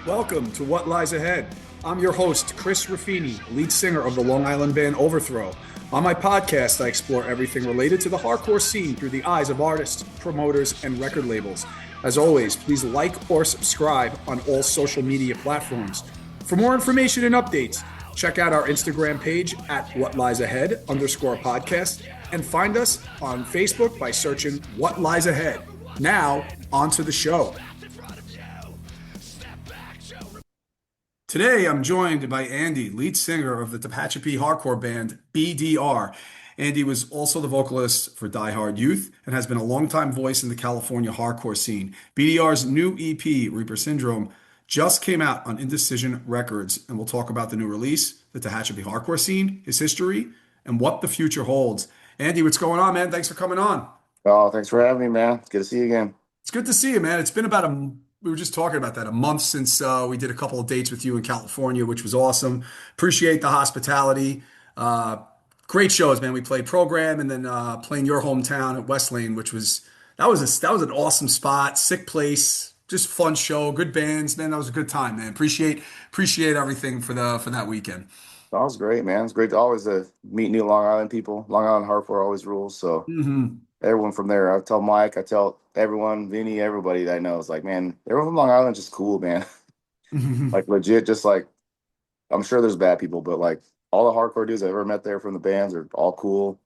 Welcome to What Lies Ahead. I'm your host, Chris Raffini, lead singer of the Long Island band Overthrow. On my podcast, I explore everything related to the hardcore scene through the eyes of artists, promoters, and record labels. As always, please like or subscribe on all social media platforms. For more information and updates, check out our Instagram page at @WhatLiesAhead_podcast and find us on Facebook by searching What Lies Ahead. Now, on to the show. Today, I'm joined by Andy, lead singer of the Tehachapi hardcore band BDR. Andy was also the vocalist for Diehard Youth and has been a longtime voice in the California hardcore scene. BDR's new EP, Reaper Syndrome, just came out on Indecision Records, and we'll talk about the new release, the Tehachapi hardcore scene, his history, and what the future holds. Andy, what's going on, man? Thanks for coming on. Oh, thanks for having me, man. It's good to see you again. It's good to see you, man. It's been about we were just talking about that, a month since we did a couple of dates with you in California, which was awesome. Appreciate the hospitality. Great shows, man. We played Program and then playing your hometown at West Lane, which was that was an awesome spot, sick place, just fun show, good bands, man. That was a good time, man. Appreciate everything for that weekend. That was great, man. It's great to always meet new Long Island people. Long Island hardcore always rules. So everyone from there, I tell Mike, I tell everyone, Vinny, everybody that I know is like, man, everyone from Long Island is just cool, man. Like legit, just like I'm sure there's bad people, but like all the hardcore dudes I've ever met there from the bands are all cool,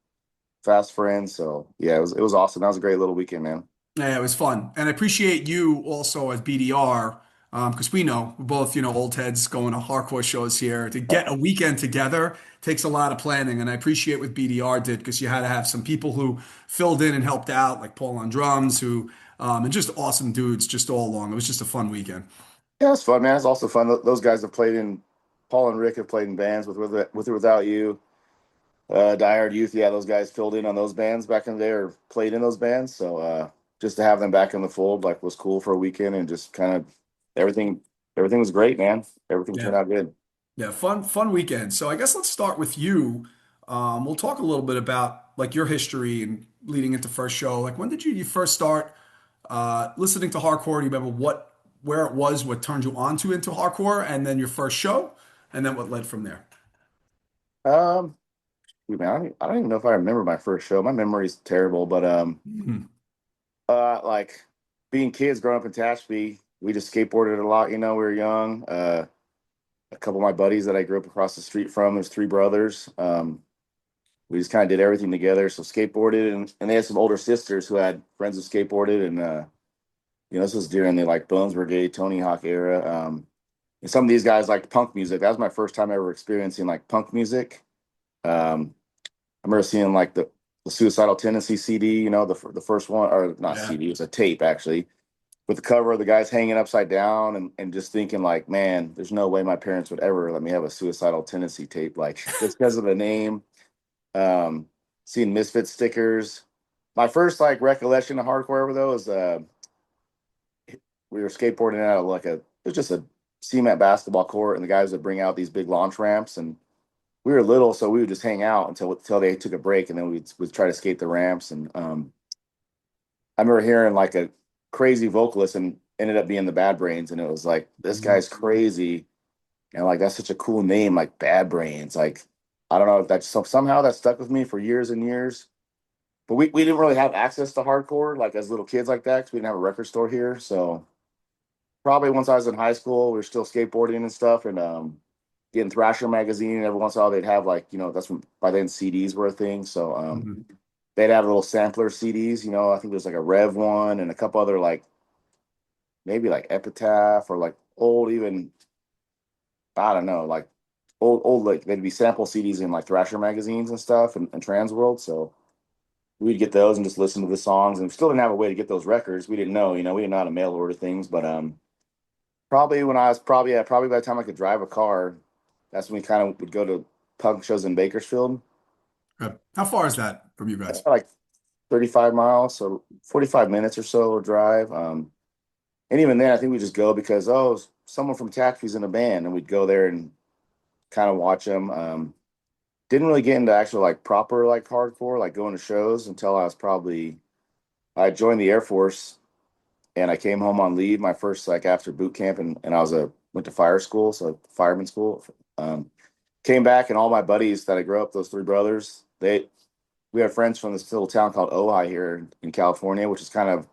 fast friends. So yeah, it was awesome. That was a great little weekend, man. Yeah, it was fun. And I appreciate you also as BDR, because we know we're both, old heads going to hardcore shows here. To get a weekend together takes a lot of planning. And I appreciate what BDR did because you had to have some people who filled in and helped out, like Paul on drums, and just awesome dudes just all along. It was just a fun weekend. Yeah, it's fun, man. It's also fun. Those guys have played in Paul and Rick have played in bands with or without you. Diehard Youth, yeah, those guys filled in on those bands back in the day or played in those bands. So just to have them back in the fold like was cool for a weekend and just kind of everything was great, man. Everything Yeah. turned out good. Yeah, fun weekend. So I guess let's start with you. We'll talk a little bit about like your history and leading into first show. Like when did you first start listening to hardcore? Do you remember where it was, what turned you onto into hardcore, and then your first show, and then what led from there? Um, Man, I don't even know if I remember my first show. My memory's terrible, but Mhm. like being kids growing up in Tehachapi, we just skateboarded a lot. We were young. A couple of my buddies that I grew up across the street from, there's three brothers. We just kind of did everything together. So skateboarded, and they had some older sisters who had friends who skateboarded, and this was during the like Bones Brigade, Tony Hawk era. And some of these guys liked punk music. That was my first time ever experiencing like punk music. I remember seeing like the Suicidal Tendency CD, the first one, or not Yeah. CD, it was a tape actually, with the cover of the guys hanging upside down, and just thinking like, man, there's no way my parents would ever let me have a Suicidal Tendency tape, like just because of the name. Seeing Misfit stickers. My first like recollection of hardcore ever though is we were skateboarding out of it was just a cement basketball court, and the guys would bring out these big launch ramps, and we were little, so we would just hang out until they took a break, and then we'd try to skate the ramps. And I remember hearing like a crazy vocalist, and ended up being the Bad Brains, and it was like, this guy's crazy, and like that's such a cool name, like Bad Brains. Like I don't know if that's somehow that stuck with me for years and years. But we didn't really have access to hardcore like as little kids like that because we didn't have a record store here. So probably once I was in high school, we were still skateboarding and stuff, and getting Thrasher magazine, and every once in a while they'd have like, that's when by then CDs were a thing. So they'd have little sampler CDs, I think there's like a Rev one and a couple other like maybe like Epitaph or like old, even I don't know, like old like they'd be sample CDs in like Thrasher magazines and stuff, and Trans World. So we'd get those and just listen to the songs, and we still didn't have a way to get those records. We didn't know, we didn't know how to mail order things, but probably when I was probably by the time I could drive a car, that's when we kind of would go to punk shows in Bakersfield. How far is that from you guys? Like 35 miles, so 45 minutes or so of drive. And even then, I think we just go because, someone from Taxfi's in a band, and we'd go there and kind of watch them. Didn't really get into actual like proper like hardcore, like going to shows until I joined the Air Force, and I came home on leave my first like after boot camp, and I was a went to fire school, so fireman school. Um, Came back, and all my buddies that I grew up, those three brothers, we have friends from this little town called Ojai here in California, which is kind of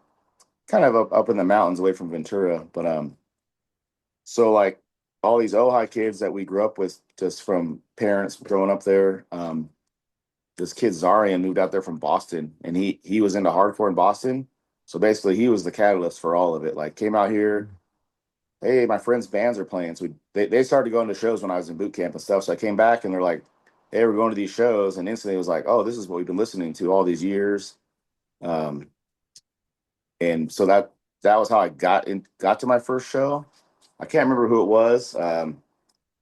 up in the mountains away from Ventura. But so like all these Ojai kids that we grew up with just from parents growing up there. This kid Zarian moved out there from Boston, and he was into hardcore in Boston. So basically, he was the catalyst for all of it. Like, came out here, hey, my friends' bands are playing. So they started going to shows when I was in boot camp and stuff. So I came back, and they're like, hey, we're going to these shows, and instantly it was like, oh, this is what we've been listening to all these years. Um, and so that was how I got to my first show. I can't remember who it was. I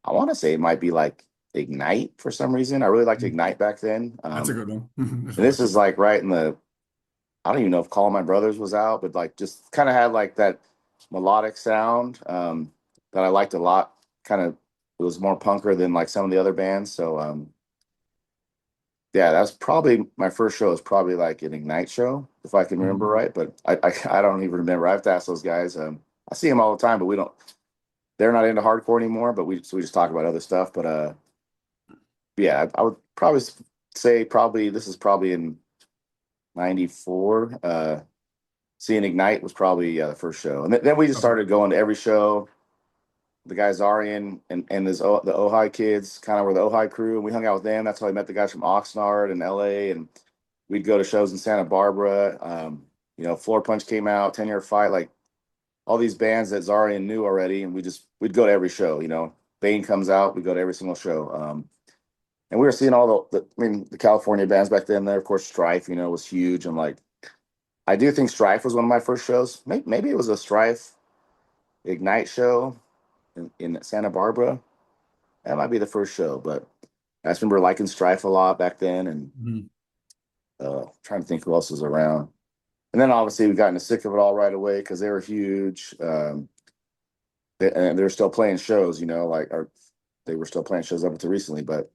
want to say it might be like Ignite for some reason. I really liked Ignite back then. That's a good one. There's And this always is some. like right in the, I don't even know if Call My Brothers was out, but like just kind of had like that melodic sound that I liked a lot. Kind of, it was more punker than like some of the other bands. So yeah, that's probably my first show is probably like an Ignite show, if I can remember Mhm. right. But I don't even remember. I have to ask those guys. I see them all the time, but we don't. They're not into hardcore anymore. But we just talk about other stuff. But yeah, I would probably say probably this is probably in '94. Seeing Ignite was probably the first show, and then we just Okay. started going to every show. The guys Arian and the Ojai kids kind of were the Ojai crew, and we hung out with them. That's how I met the guys from Oxnard and LA, and we'd go to shows in Santa Barbara. Floor Punch came out, 10 Year Fight, like all these bands that Zarian knew already, and we'd go to every show. Bane comes out, we go to every single show. And we were seeing all the California bands back then. There, of course, Strife, was huge. And like, I do think Strife was one of my first shows. Maybe it was a Strife Ignite show in Santa Barbara. That might be the first show, but I just remember liking Strife a lot back then, and Mhm. trying to think who else was around. And then obviously we got into sick of it all right away because they were huge. And they were still playing shows, or they were still playing shows up until recently. But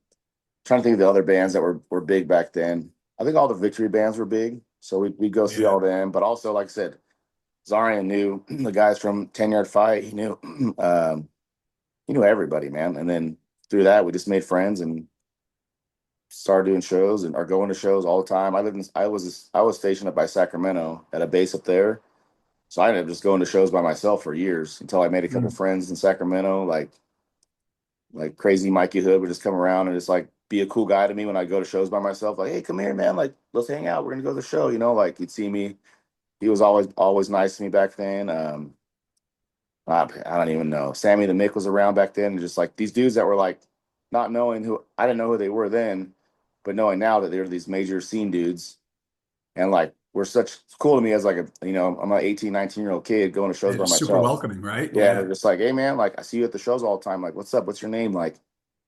trying to think of the other bands that were big back then. I think all the Victory bands were big, so we'd go see Yeah. all them. But also, like I said, Zarian knew the guys from 10 Yard Fight. He knew everybody, man. And then through that, we just made friends and started doing shows and are going to shows all the time. I was stationed up by Sacramento at a base up there, so I ended up just going to shows by myself for years until I made a couple Mhm. friends in Sacramento, like crazy Mikey Hood would just come around and just like be a cool guy to me when I go to shows by myself. Like, hey, come here, man. Like, let's hang out. We're gonna go to the show. Like he'd see me. He was always nice to me back then. I don't even know. Sammy the Mick was around back then, and just like these dudes that were like not knowing who I didn't know who they were then, but knowing now that they're these major scene dudes, and like were such cool to me as like I'm an 18, 19-year-old kid going to shows Yeah, by just super myself. welcoming, right? Yeah, and Yeah. they're just like, hey man, like I see you at the shows all the time. Like, what's up? What's your name? Like,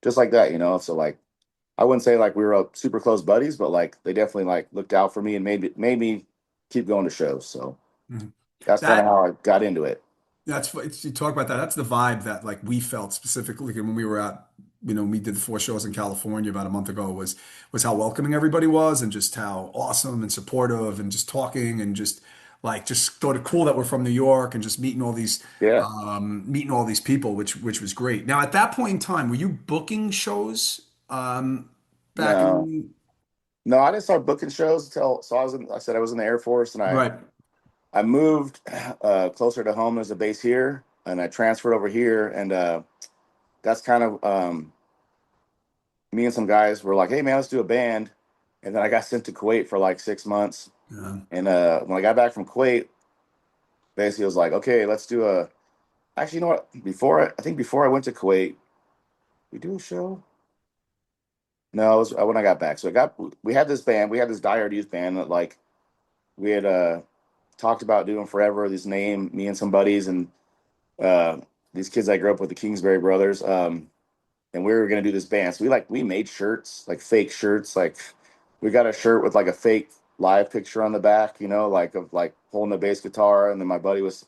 just like that. So like I wouldn't say like we were super close buddies, but like they definitely like looked out for me and made me keep going to shows. So Mhm. that's kind of That how I got into it. you talk about that. That's the vibe that like we felt specifically when we were at, we did the four shows in California about a month ago was how welcoming everybody was and just how awesome and supportive and just talking and just thought it cool that we're from New York and just Yeah. meeting all these people, which was great. Now at that point in time, were you booking shows back No, in no, I didn't start booking shows until so I said I was in the Air Force, and right? I moved closer to home. There's a base here, and I transferred over here, and that's kind of me and some guys were like, hey man, let's do a band. And then I got sent to Kuwait for like 6 months. Yeah. And when I got back from Kuwait, basically it was like, okay, let's do a. Actually, you know what? I think before I went to Kuwait, we do a show. No, it was when I got back. So we had this band, we had this Diehard Youth band that like we had talked about doing forever. This name, me and some buddies, and uh, these kids I grew up with, the Kingsbury brothers. And we were gonna do this band. So we made shirts, like fake shirts. Like we got a shirt with like a fake live picture on the back, like of like holding a bass guitar, and then my buddy was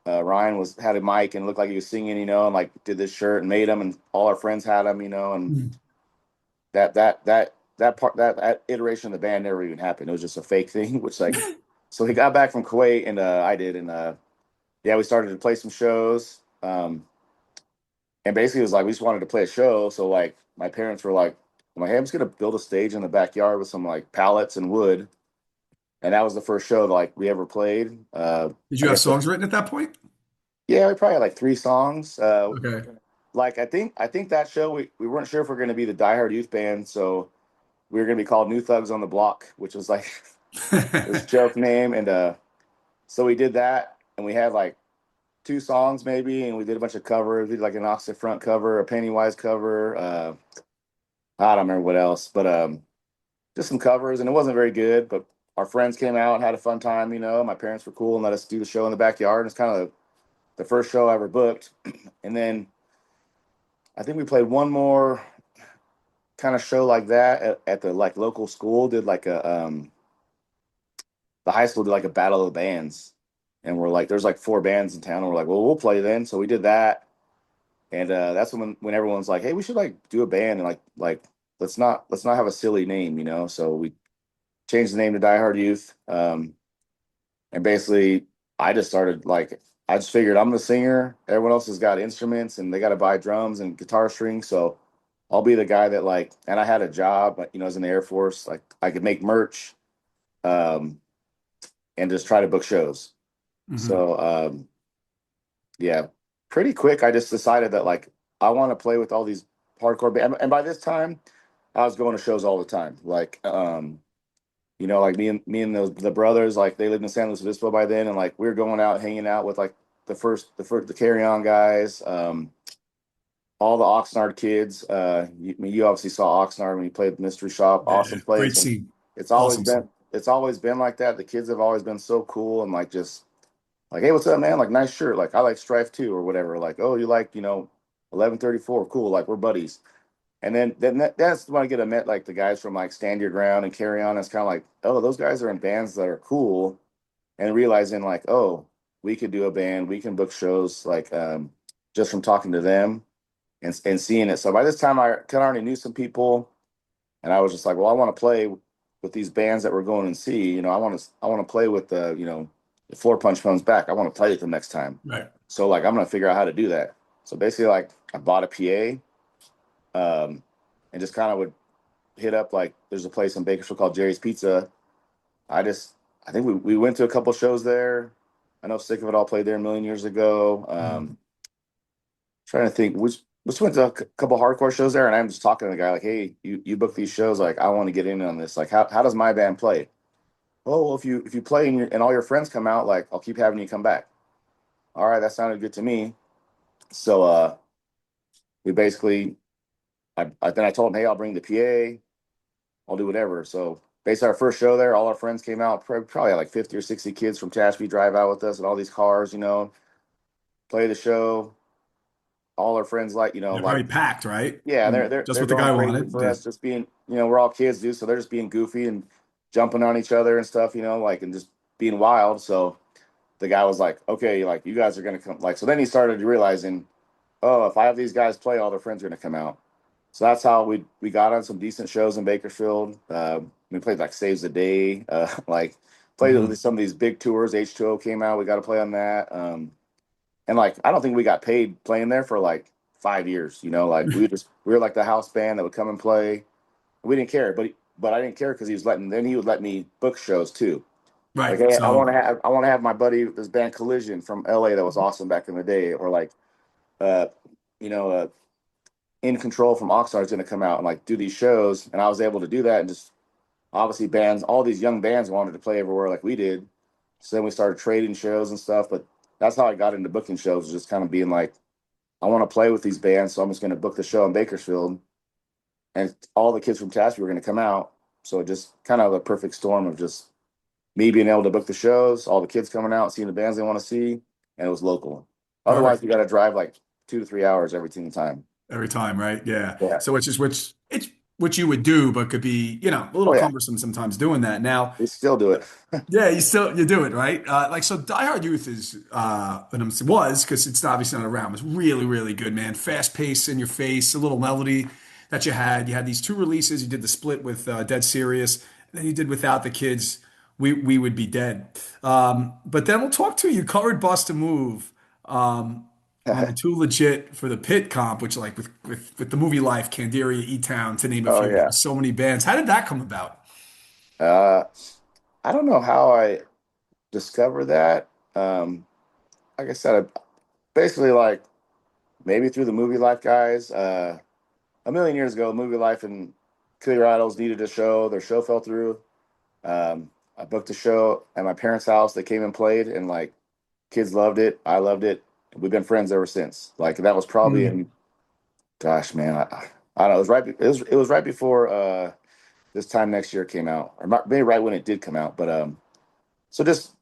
Ryan had a mic and looked like he was singing, and like did this shirt and made them, and all our friends had them, and Mhm. that iteration of the band never even happened. It was just a fake thing, which like so he got back from Kuwait and I did, and yeah, we started to play some shows. and basically it was like we just wanted to play a show. So like my parents were like, I'm like, hey, I'm just gonna build a stage in the backyard with some like pallets and wood. And that was the first show like we ever played. Did you Like I have said, songs written at that point? yeah, we probably had like three songs. Okay. Like I think that show we weren't sure if we are gonna be the Diehard Youth band, so we were gonna be called New Thugs on the Block, which was like this joke name. And so we did that, and we had like two songs maybe, and we did a bunch of covers. We did like an Oxford Front cover, a Pennywise cover. I don't remember what else, but just some covers, and it wasn't very good. But our friends came out and had a fun time. My parents were cool and let us do the show in the backyard. And it's kind of the first show I ever booked. And then I think we played one more kind of show like that at the like local school. Did like the high school did like a battle of the bands, and we're like, there's like four bands in town, and we're like, well, we'll play then. So we did that, and that's when everyone's like, hey, we should like do a band, and like let's not have a silly name. So we changed the name to Die Hard Youth. And basically, I just started like I just figured I'm the singer. Everyone else has got instruments and they got to buy drums and guitar strings. So I'll be the guy that like. And I had a job, like, I was in the Air Force. Like I could make merch, um, and just try to book shows. Hmm. So yeah, pretty quick. I just decided that like I want to play with all these hardcore bands. And by this time, I was going to shows all the time. Like like me and the brothers, like they lived in San Luis Obispo by then, and like we were going out hanging out with like the Carry On guys, all the Oxnard kids. You obviously saw Oxnard when you played the Mystery Shop, Yeah, awesome great place, and scene. it's always Awesome been scene. it's always been like that. The kids have always been so cool and like just like, hey, what's up, man? Like nice shirt. Like I like Strife too or whatever. Like, oh, you like 1134? Cool. Like we're buddies. And then that's when I get to met like the guys from like Stand Your Ground and Carry On. It's kind of like, oh, those guys are in bands that are cool, and realizing like, oh, we could do a band, we can book shows like just from talking to them and seeing it. So by this time, I kind of already knew some people, and I was just like, well, I want to play with these bands that we're going and see. I want to play with the Floor Punch comes back. I want to play with them next time. Right. So like, I'm gonna figure out how to do that. So basically, like, I bought a PA, and just kind of would hit up like there's a place in Bakersfield called Jerry's Pizza. I just I think we went to a couple shows there. I know Sick of It All played there a million years ago. Mhm. Trying to think, which went to a couple hardcore shows there, and I'm just talking to the guy like, hey, you book these shows, like I want to get in on this. Like, how does my band play? Oh, well, if you play and all your friends come out, like I'll keep having you come back. All right, that sounded good to me. So we basically then I told him, hey, I'll bring the PA. I'll do whatever. So basically, our first show there, all our friends came out. Probably had like 50 or 60 kids from Tehachapi drive out with us, and all these cars, play the show. All our friends They're like probably packed, right? yeah, Mm. Just they're what the going guy crazy wanted. for Yeah. us, just being we're all kids, dude. So they're just being goofy and jumping on each other and stuff, like and just being wild. So the guy was like, okay, like you guys are gonna come. Like so, then he started realizing, oh, if I have these guys play, all their friends are gonna come out. So that's how we got on some decent shows in Bakersfield. We played like Saves the Day, like played Hmm. some of these big tours. H2O came out. We got to play on that. And like I don't think we got paid playing there for like 5 years. Like we were like the house band that would come and play. We didn't care, but I didn't care because he would let me book shows too. Like, Right. hey, So, I want to have my buddy this band Collision from LA that was awesome back in the day, or like uh you know uh In Control from Oxnard is going to come out and like do these shows, and I was able to do that, and just obviously all these young bands wanted to play everywhere like we did. So then we started trading shows and stuff, but that's how I got into booking shows, just kind of being like, I want to play with these bands, so I'm just going to book the show in Bakersfield, and all the kids from Tasby were going to come out. So it just kind of a perfect storm of just me being able to book the shows, all the kids coming out, seeing the bands they want to see, and it was local. Otherwise, perfect. you got to drive like 2 to 3 hours every single time. Every time, right? Yeah. Yeah. So which it's what you would do, but could be, a Oh little yeah. cumbersome sometimes doing that. Now, We still do it. yeah, you do it, right? Like so Die Hard Youth is was because it's obviously not around, was really, really good, man. Fast pace in your face, a little melody that you had. You had these two releases. You did the split with Dead Serious, and then you did Without the Kids. We would be dead. But then we'll talk to you. Covered Bust a Move. Um, You're too legit for the pit comp, which like with the movie Life, Candiria, E-Town, to name a Oh few. There were yeah. so many bands. How did that come about? Uh, I don't know how I discovered that. Like I said, basically like maybe through the movie Life guys. A million years ago, movie Life and Colorado's needed a show. Their show fell through. I booked a show at my parents' house. They came and played, and like kids loved it. I loved it. We've been friends ever since. Like that was probably Hmm. in, gosh, man, I don't know. It was right. It was right before this time next year came out, or maybe right when it did come out. But so just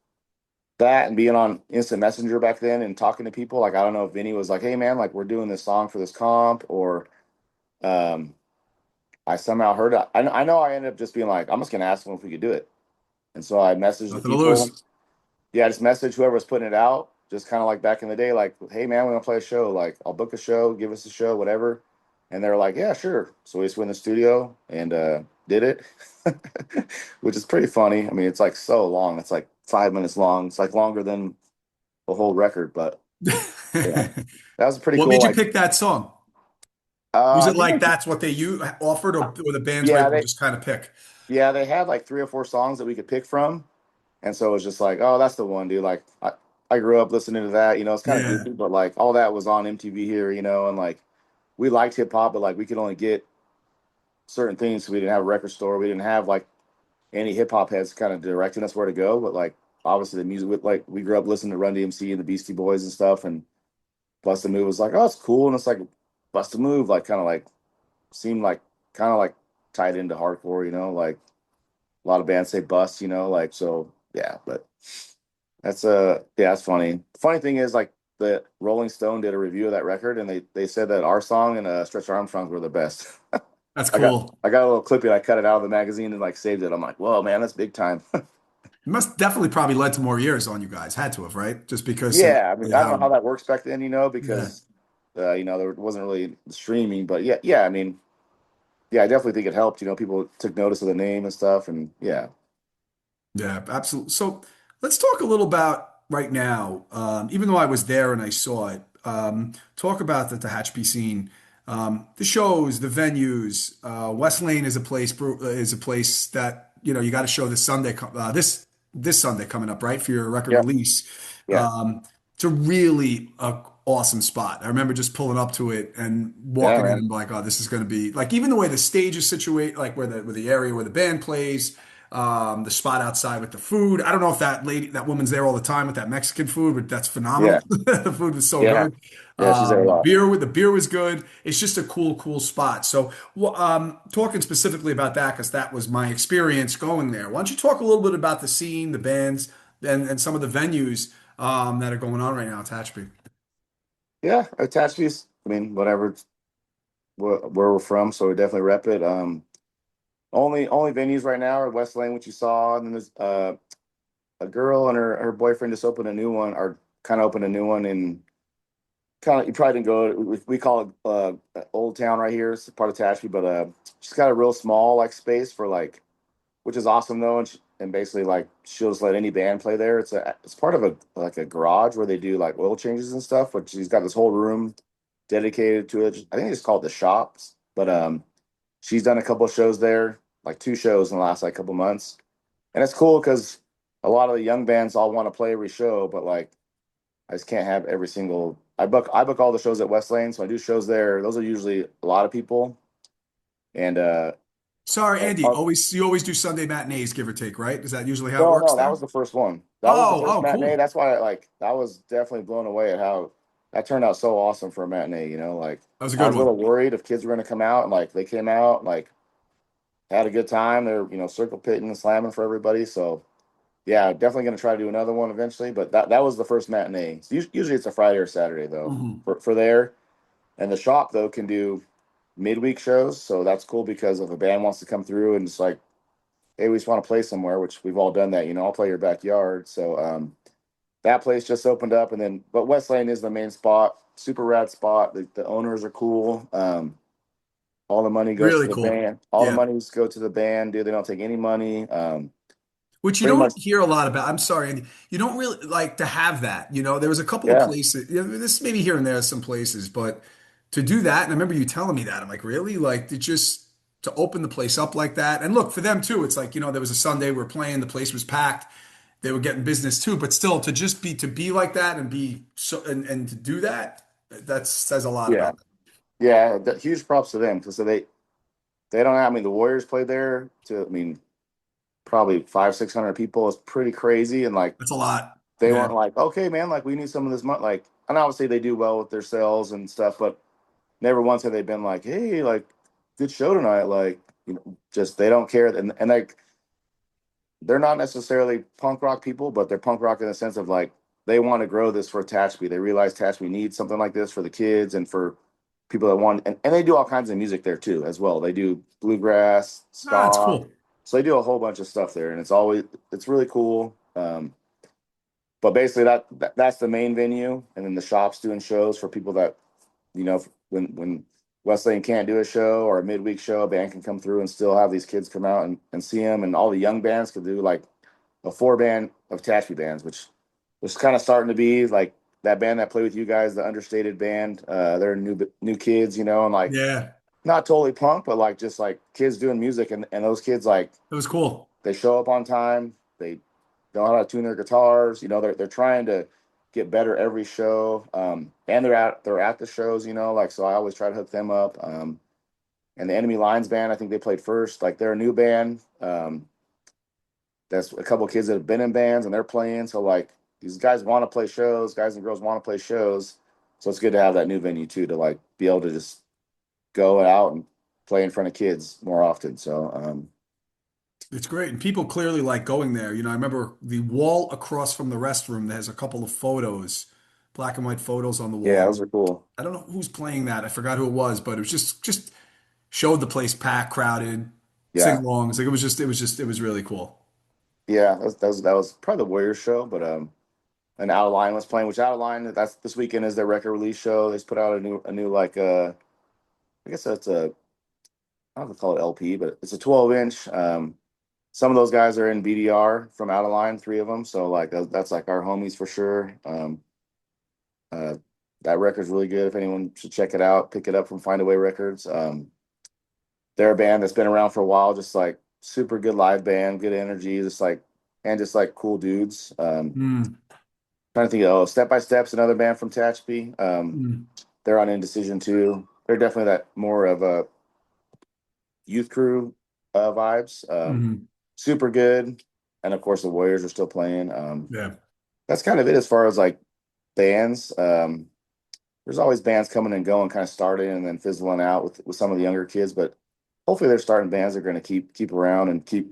that and being on instant messenger back then and talking to people. Like I don't know if Vinny was like, "Hey man, like we're doing this song for this comp," or um, I somehow heard it. I know I ended up just being like, I'm just gonna ask them if we could do it. And so I messaged the Nothing to lose. people. Yeah, I just messaged whoever was putting it out, just kind of like back in the day, like, hey man, we're gonna play a show. Like, I'll book a show, give us a show, whatever. And they're like, yeah, sure. So we just went in the studio and did it, which is pretty funny. I mean, it's like so long. It's like 5 minutes long. It's like longer than the whole record, but yeah, that was pretty What cool. made you Like, pick that song? Was I it think like that's what you offered, or the bands were yeah, able to they just kind of pick? yeah they had like 3 or 4 songs that we could pick from. And so it was just like, oh, that's the one, dude. Like I grew up listening to that, it's kind of Yeah, goofy, but like all that was on MTV here, and like we liked hip hop, but like we could only get certain things. So we didn't have a record store. We didn't have like any hip hop heads kind of directing us where to go. But like obviously the music with like we grew up listening to Run DMC and the Beastie Boys and stuff, and Bust a Move was like, oh, it's cool. And it's like Bust a Move, like kind of like seemed like kind of like tied into hardcore, like a lot of bands say bust, like so yeah, but that's yeah, that's funny. The funny thing is like the Rolling Stone did a review of that record and they said that our song and Stretch Armstrong's were the best. that's I got cool. I got a little clippy, I cut it out of the magazine and like saved it. I'm like, whoa man, that's big time. It must definitely probably led to more years on you guys. Had to have, right? Just because of Yeah, I mean I don't know how. how that works back then, Yeah. because there wasn't really streaming, but yeah, I mean, yeah, I definitely think it helped. People took notice of the name and stuff, and yeah. Yeah, absolutely. So let's talk a little about right now. Even though I was there and I saw it, talk about the Tehachapi scene, the shows, the venues. West Lane is a place that you got to show this Sunday, this Sunday coming up, right, for your record Yeah, release. yeah, Um, it's a really awesome spot. I remember just pulling up to it and yeah, walking in man. and like, oh, this is going to be like even the way the stage is situated, like where the area where the band plays the spot outside with the food. I don't know if that woman's there all the time with that Mexican food, but that's Yeah, phenomenal. The food was so yeah, good. yeah, she's there a lot. The beer was good. It's just a cool spot. So, talking specifically about that because that was my experience going there. Why don't you talk a little bit about the scene, the bands, and some of the venues that are going on right now at Tehachapi? Yeah, attached piece. I mean, whatever, where we're from, so we definitely rep it. Only venues right now are West Lane, which you saw, and then there's a girl and her boyfriend just opened a new one, or kind of opened a new one in kind of, you probably didn't go. We call it Old Town right here. It's part of Tashby, but she's got a real small like space for like, which is awesome though, and basically like she'll just let any band play there. It's part of a like a garage where they do like oil changes and stuff. But she's got this whole room dedicated to it. I think it's called the Shops, but she's done a couple of shows there, like 2 shows in the last like couple months, and it's cool because a lot of the young bands all want to play every show, but like I just can't have every single. I book all the shows at West Lane, so I do shows there. Those are usually a lot of people, and Sorry, Andy. oh, You always do Sunday matinees, give or take, right? Is that usually how it no, works no, that there? was the first one. That was the Oh, first oh, matinee. cool. That's why like I was definitely blown away at how that turned out so awesome for a matinee. Like That was a I good was a little one. worried if kids were going to come out, and like they came out, like had a good time. They're circle pitting and slamming for everybody. So yeah, definitely going to try to do another one eventually. But that was the first matinee. So usually it's a Friday or Saturday though Mhm. for there. And the shop though can do midweek shows, so that's cool because if a band wants to come through and it's like, hey, we just want to play somewhere, which we've all done that. I'll play your backyard. So that place just opened up, and then but West Lane is the main spot, super rad spot. The owners are cool. All the money goes to Really the cool. band. All the Yeah. monies go to the band, dude. They don't take any money. Which you pretty much. don't hear a lot about. I'm sorry, Andy. You don't really like to have that. There was a couple of Yeah, places, this maybe here and there, some places, but to do that, and I remember you telling me that. I'm like, really? Like, to open the place up like that. And look, for them too, it's like, there was a Sunday we are playing, the place was packed, they were getting business too, but still to be like that and be so and to do that, that says a lot yeah, about yeah. Huge props to them because they don't have. I mean, the Warriors played there to. I mean, probably 500-600 people is pretty crazy, and like that's a lot. they Yeah. weren't like, okay, man, like we need some of this money. Like, and obviously they do well with their sales and stuff, but never once have they been like, hey, like good show tonight. Like, just they don't care, and like they're not necessarily punk rock people, but they're punk rock in the sense of like they want to grow this for Tehachapi. They realize Tehachapi needs something like this for the kids and for people that want, and they do all kinds of music there too as well. They do bluegrass, Ah, it's ska, cool. so they do a whole bunch of stuff there, and it's really cool. But basically that's the main venue, and then the shops doing shows for people that when Wesleyan can't do a show or a midweek show, a band can come through and still have these kids come out and see them, and all the young bands could do like a four band of Tehachapi bands, which was kind of starting to be like that band that played with you guys, the Understated band. They're new kids, and like Yeah, not totally punk, but like just like kids doing music, and those kids like it was cool. they show up on time. They know how to tune their guitars. They're trying to get better every show. And they're at the shows. Like so. I always try to hook them up. And the Enemy Lines band, I think they played first. Like they're a new band. That's a couple of kids that have been in bands and they're playing. So like these guys want to play shows. Guys and girls want to play shows. So it's good to have that new venue too to like be able to just go out and play in front of kids more often. So It's great. And people clearly like going there. I remember the wall across from the restroom that has a couple of photos, black and white photos on the yeah, wall. those are cool. I don't know who's playing that. I forgot who it was, but it was just showed the place packed, crowded, Yeah. sing-alongs. Like it was really cool. Yeah, that was probably the Warriors show, but and Out of Line was playing, which Out of Line that's this weekend is their record release show. They just put out a new like I guess that's a I don't know if to call it LP, but it's a 12-inch. Some of those guys are in BDR from Out of Line, three of them. So like that's like our homies for sure. Uh, that record's really good. If anyone should check it out, pick it up from Findaway Records. They're a band that's been around for a while, just like super good live band, good energy, just like cool dudes. Mm, Trying to think Step by Step's another band from Tehachapi. mm, They're on Indecision too. They're definitely that more of a youth crew vibes. mm. Super good. And of course the Warriors are still playing. Yeah. That's kind of it as far as like bands. There's always bands coming and going, kind of starting and then fizzling out with some of the younger kids, but hopefully they're starting bands that are going to keep around and keep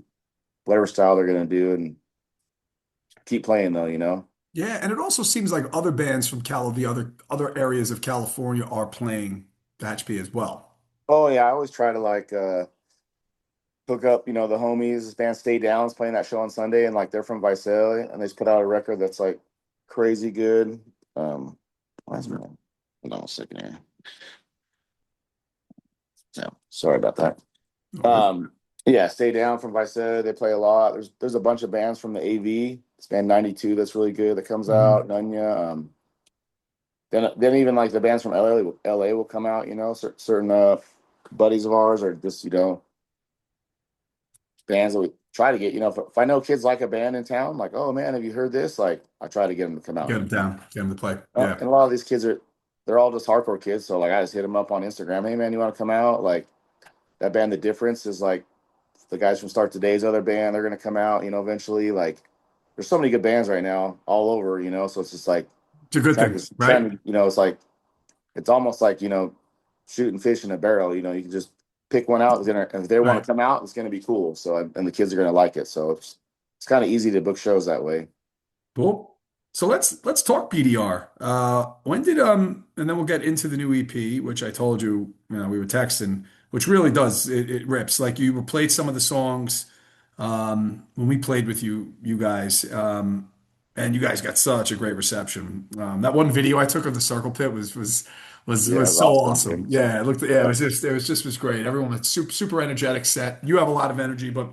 whatever style they're going to do and keep playing though. Yeah, and it also seems like other bands from the other areas of California are playing the HP as well. Oh yeah, I always try to like hook up, the homies. This band Stay Down's playing that show on Sunday, and like they're from Visalia, and they just put out a record that's like crazy good. Why's my hold on a second here. Yeah, sorry about that. No worries. Yeah, Stay Down from Visalia. They play a lot. There's a bunch of bands from the AV. This band 92 that's really good that comes out. Mhm. Nunya. Then even like the bands from LA will come out. Certain buddies of ours are just bands that we try to get. If I know kids like a band in town, like, oh man, have you heard this? Like, I try to get them to come out. Get them down, get them to play. Yeah. And a lot of these kids they're all just hardcore kids. So like, I just hit them up on Instagram. Hey man, you want to come out? Like that band, The Difference is like the guys from Start Today's other band. They're gonna come out. Eventually. Like, there's so many good bands right now all over. So it's just like It's a good thing, right? it's like it's almost like shooting fish in a barrel. You can just pick one out. And if they want Right. to come out, it's gonna be cool. So and the kids are gonna like it. So it's kind of easy to book shows that way. Cool. So let's talk BDR. When did and then we'll get into the new EP, which I told you, we were texting, which really does it rips. Like you played some of the songs when we played with you guys, and you guys got such a great reception. That one video I took of the circle pit Yeah, was it's so awesome. awesome. Yeah, it looked. Yeah, it was just was great. Everyone was super super energetic set. You have a lot of energy, but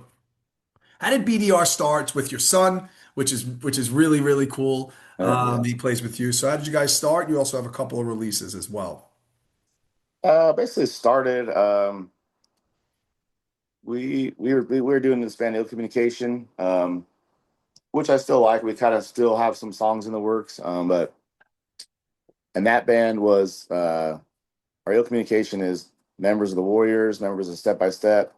How did BDR start? It's with your son, which is really, really cool. Yeah. He plays with you. So how did you guys start? You also have a couple of releases as well. Basically started. We were doing this band, Ill Communication, which I still like. We kind of still have some songs in the works, but and that band was our Ill Communication is members of the Warriors, members of Step by Step,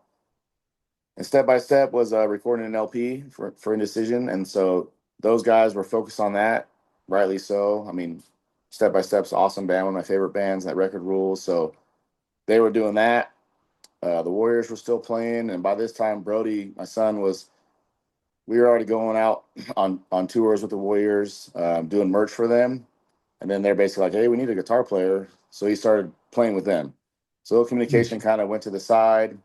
and Step by Step was recording an LP for Indecision, and so those guys were focused on that, rightly so. I mean, Step by Step's an awesome band, one of my favorite bands. That record rules. So they were doing that. The Warriors were still playing, and by this time, Brody, my son, was we were already going out on tours with the Warriors, doing merch for them. And then they're basically like, "Hey, we need a guitar player." So he started playing with them. So Mm, communication kind of went to the side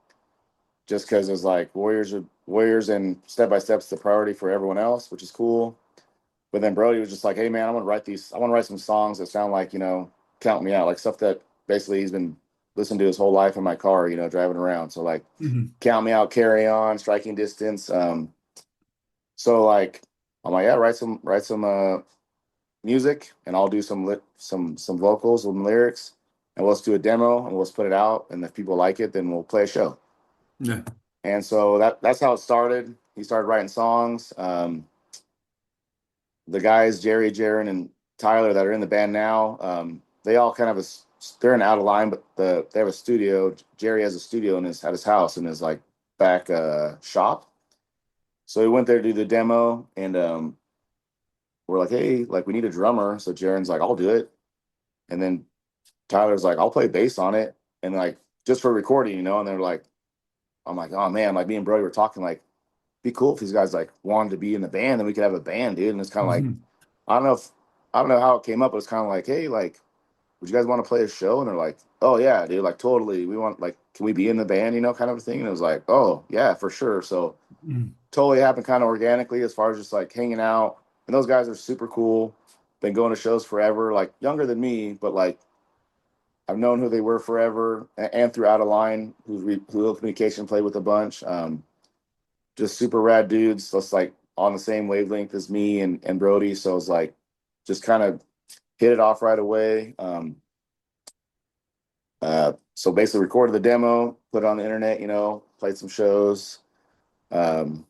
just because it was like Warriors and Step by Step's the priority for everyone else, which is cool. But then Brody was just like, "Hey, man, I want to write these. I want to write some songs that sound like Count Me Out, like stuff that basically he's been listening to his whole life in my car, driving around. So like, mhm. Count Me Out, Carry On, Striking Distance. So like, I'm like, yeah, write some music, and I'll do some vocals and lyrics, and let's do a demo, and let's put it out. And if people like it, then we'll play a show. Yeah. And so that's how it started. He started writing songs. The guys, Jerry, Jaron, and Tyler that are in the band now, they all kind of they're in out of line, but they have a studio. Jerry has a studio at his house in his like back shop. So we went there to do the demo, and we're like, hey, like we need a drummer. So Jaron's like, I'll do it. And then Tyler's like, I'll play bass on it. And like, just for recording. And they're like, I'm like, oh man, like me and Brody were talking, like, be cool if these guys like wanted to be in the band, then we could have a band, dude. And it's kind of like, Mhm. I don't know if, I don't know how it came up, but it's kind of like, hey, like, would you guys want to play a show? And they're like, oh yeah, dude, like totally. We want, like, can we be in the band, kind of a thing. And it was like, oh yeah, for sure. So Mm. totally happened kind of organically as far as just like hanging out. And those guys are super cool. Been going to shows forever, like younger than me, but like I've known who they were forever, and through Out of Line, who Communication played with a bunch. Just super rad dudes, just like on the same wavelength as me and Brody. So it was like just kind of hit it off right away. So basically recorded the demo, put it on the internet, played some shows. Um,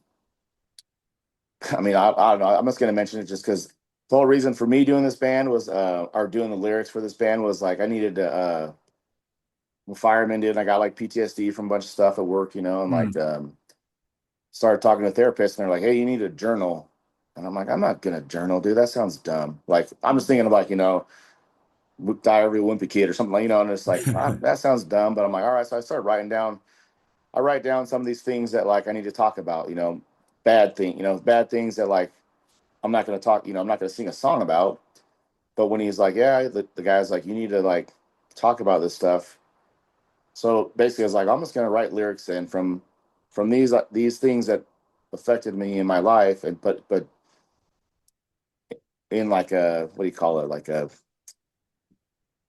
I mean, I don't know. I'm just gonna mention it just because the whole reason for me doing this band was, or doing the lyrics for this band was like I needed to. I'm a fireman, dude, and I got like PTSD from a bunch of stuff at work, and like Mm. started talking to therapists, and they're like, "Hey, you need a journal," and I'm like, "I'm not gonna journal, dude. That sounds dumb." Like I'm just thinking of like Diary of a Wimpy Kid or something like, and it's like that sounds dumb, but I'm like, all right. So I started writing down. I write down some of these things that like I need to talk about, bad things that like I'm not gonna talk, I'm not gonna sing a song about. But when he's like, yeah, the guy's like, you need to like talk about this stuff. So basically, I was like, I'm just gonna write lyrics in from these things that affected me in my life, and but in like a, what do you call it, like a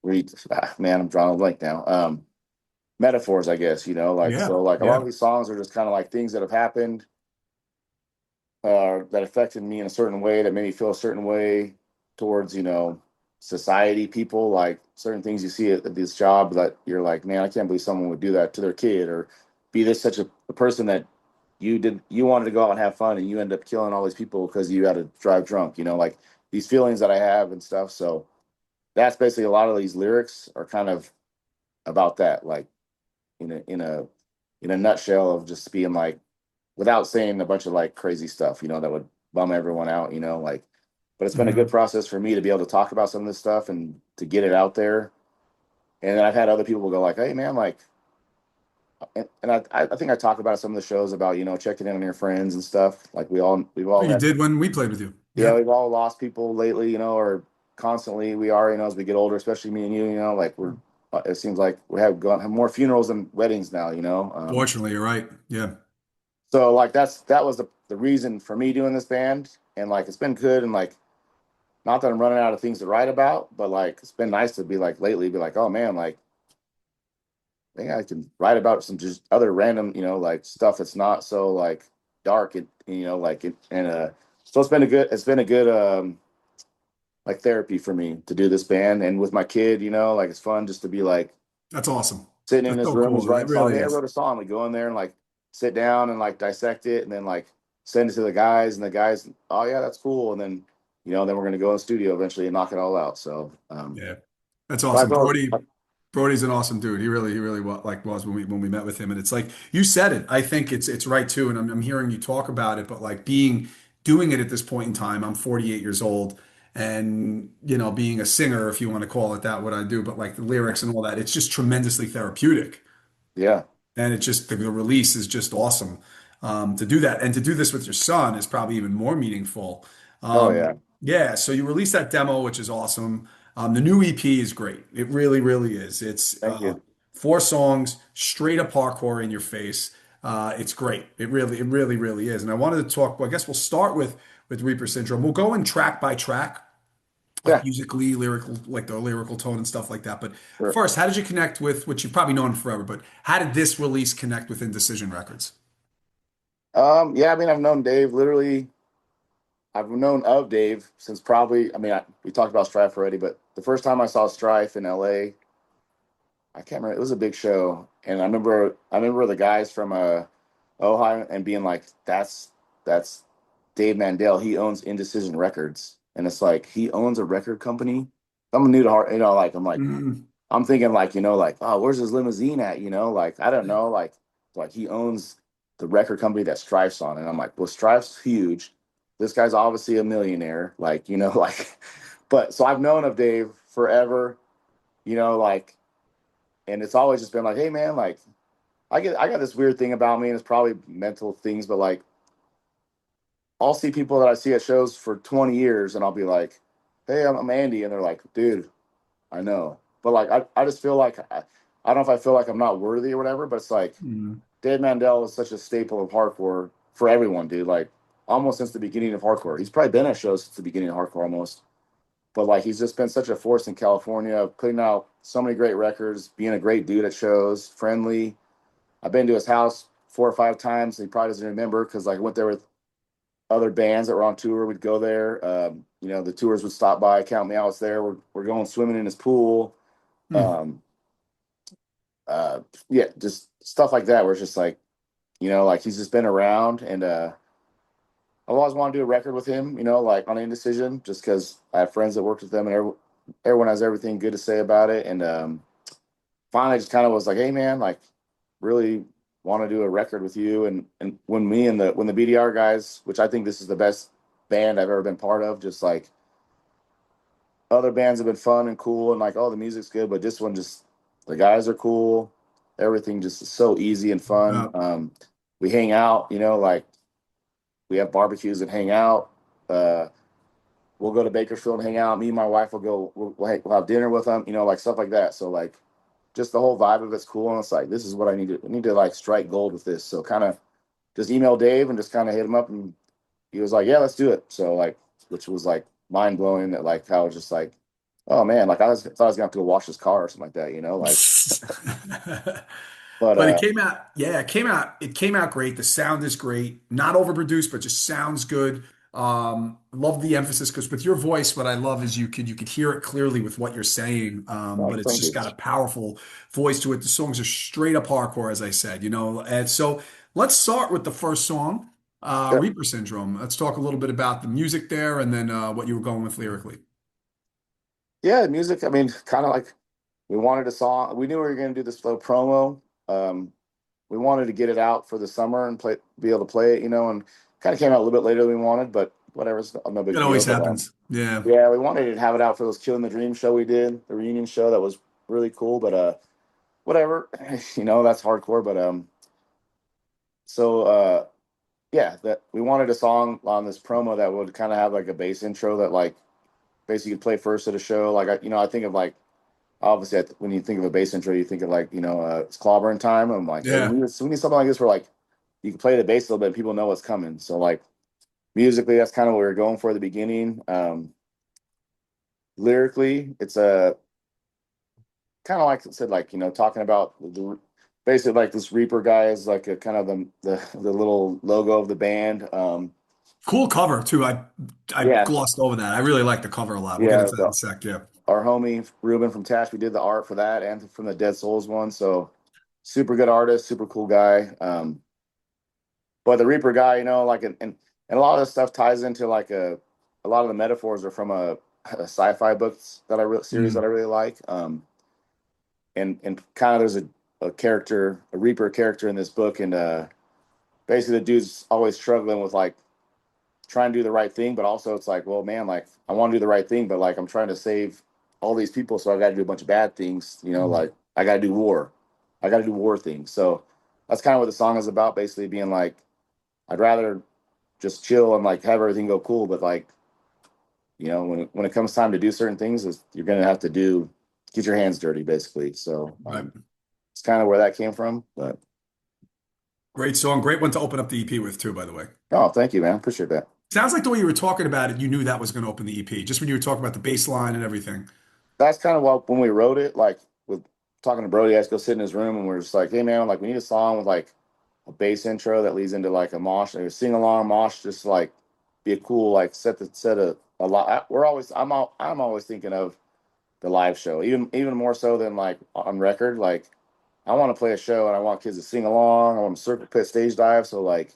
read, man, I'm drawing a blank now. Metaphors, I guess, like, Yeah. so like a lot of Yeah. these songs are just kind of like things that have happened, that affected me in a certain way, that made me feel a certain way towards, society, people, like certain things you see at this job that you're like, man, I can't believe someone would do that to their kid, or be this such a person that you wanted to go out and have fun, and you end up killing all these people because you had to drive drunk, like these feelings that I have and stuff. So that's basically a lot of these lyrics are kind of about that, like in a nutshell of just being like, without saying a bunch of like crazy stuff, that would bum everyone out, like, but it's been a good Mhm. process for me to be able to talk about some of this stuff and to get it out there. And then I've had other people go like, hey man, like, and I think I talk about some of the shows about, checking in on your friends and stuff. Like we've Oh, all you had, did when we played with you. yeah, Yeah. we've all lost people lately, or constantly we are, as we get older, especially me and you, like it seems like we have more funerals than weddings now, Fortunately, you're right. Yeah. So like that was the reason for me doing this band, and like it's been good, and like not that I'm running out of things to write about, but like it's been nice to be like lately be like, oh man, like I think I can write about some just other random, like stuff that's not so like dark and you know like it and so it's been a good like therapy for me to do this band and with my kid, you know, like it's fun just to be like That's awesome. sitting in That's his so room, he's cool. writing It songs. really Hey, I is. wrote a song. We go in there and like sit down and like dissect it and then like send it to the guys and the guys, oh yeah, that's cool. And then, you know, then we're gonna go in the studio eventually and knock it all out. So Yeah. That's but I awesome. feel Brody's an awesome dude. He really was when we met with him. And it's like you said it. I think it's right too. And I'm hearing you talk about it, but like doing it at this point in time, I'm 48 years old. And being a singer, if you want to call it that, what I do, but like the lyrics and all that, it's just tremendously therapeutic. yeah. And it just the release is just awesome to do that, and to do this with your son is probably even more meaningful. Oh yeah. Yeah, so you released that demo, which is awesome. The new EP is great. It really, really is. It's Thank you. 4 songs, straight up hardcore in your face. It's great. It really, really is. And I wanted to talk. Well, I guess we'll start with Reaper Syndrome. We'll go in track by track, like Yeah, musically, lyrical, like the lyrical tone and stuff like that. But sure. first, how did you connect with, which you've probably known forever, but how did this release connect with Indecision Records? Yeah, I mean I've known Dave literally I've known of Dave since probably I mean we talked about Strife already, but the first time I saw Strife in LA, I can't remember. It was a big show, and I remember the guys from Ohio and being like, "That's Dave Mandel. He owns Indecision Records," and it's like he owns a record company. I'm new to heart, you know. Mm, I'm thinking like you know like oh where's his limousine at? You know like I don't know like he owns the record company that Strife's on, and I'm like well Strife's huge. This guy's obviously a millionaire, like you know like, but so I've known of Dave forever, you know like and it's always just been like, hey man, like I got this weird thing about me, and it's probably mental things, but like I'll see people that I see at shows for 20 years, and I'll be like, hey, I'm Andy, and they're like, dude, I know, but like I just feel like I don't know if I feel like I'm not worthy or whatever, but it's like mm, Dave Mandel is such a staple of hardcore for everyone, dude. Like almost since the beginning of hardcore, he's probably been at shows since the beginning of hardcore almost. But like he's just been such a force in California, putting out so many great records, being a great dude at shows, friendly. I've been to his house 4 or 5 times. He probably doesn't remember because like I went there with other bands that were on tour. We'd go there. You know, the tours would stop by, count me out. It's there. We're going swimming in his pool. mm. Um, uh, yeah, just stuff like that. Where it's just like, you know, like he's just been around, and I've always wanted to do a record with him. You know, like on Indecision, just because I have friends that worked with them, and everyone has everything good to say about it. And finally, just kind of was like, hey man, like really want to do a record with you. And when the BDR guys, which I think this is the best band I've ever been part of, just like other bands have been fun and cool and like oh the music's good, but this one just the guys are cool. Everything just is so easy and fun. Uh, We hang out, you know, like we have barbecues and hang out. Uh, we'll go to Bakersfield and hang out. Me and my wife will go. We'll have dinner with them, you know, like stuff like that. So like just the whole vibe of it's cool, and it's like this is what I need to like strike gold with this. So kind of just email Dave and just kind of hit him up, and he was like, yeah, let's do it. So like, which was like mind blowing that like how I was just like, oh man, like thought I was gonna have to go wash his car or something like that, you know, like. But But it came out, yeah, it came out great. The sound is great, not overproduced, but just sounds good. Love the emphasis because with your voice, what I love is you could hear it clearly with what you're saying. But it's thank just you. got a powerful voice to it. The songs are straight up hardcore, as I said. And so let's start with the first song, Yeah, Reaper Syndrome. Let's talk a little bit about the music there and then what you were going with lyrically. yeah, music. I mean, kind of like we wanted a song. We knew we were gonna do this little promo. Um, we wanted to get it out for the summer and be able to play it, you know, and kind of came out a little bit later than we wanted, but whatever, it's no big It deal. always But happens. Yeah. yeah, we wanted to have it out for those Killing the Dream show we did, the reunion show that was really cool. But whatever, you know, that's hardcore. But so yeah, that we wanted a song on this promo that would kind of have like a bass intro that like basically you'd play first at a show. Like I think of like obviously when you think of a bass intro, you think of like it's clobbering time. I'm like, hey, Yeah. we need something like this where like you can play the bass a little bit, and people know what's coming. So like musically, that's kind of what we were going for at the beginning. Lyrically, it's a kind of like I said, like talking about basically like this Reaper guy is like a kind of the little logo of the band. Cool cover too. I Yeah, glossed over that. I really like the cover a lot. We'll get yeah. into that in a sec. Yeah. Our homie Ruben from Tash, we did the art for that and from the Dead Souls one. So super good artist, super cool guy. But the Reaper guy, like and a lot of the stuff ties into like a lot of the metaphors are from a sci-fi books that series that I Mm, really like. And kind of there's a character, a Reaper character in this book, and basically the dude's always struggling with like trying to do the right thing, but also it's like, well, man, like I want to do the right thing, but like I'm trying to save all these people, so I got to do a bunch of bad things, mm. like I got to do war, I got to do war things. So that's kind of what the song is about, basically being like, I'd rather just chill and like have everything go cool, but like, when it comes time to do certain things, you're gonna have to get your hands dirty, basically. So Right. it's kind of where that came from. But Great song. Great one to open up the EP with too, by the way. oh, thank you, man, appreciate that. Sounds like the way you were talking about it, you knew that was going to open the EP, just when you were talking about the bass line and everything. That's kind of what when we wrote it, like with talking to Brody, I just go sit in his room and we're just like, hey man, like we need a song with like a bass intro that leads into like a mosh, like a sing along mosh, just like be a cool like set a lot. We're always I'm always thinking of the live show, even more so than like on record. Like I want to play a show and I want kids to sing along. I want to circle pit stage dive. So like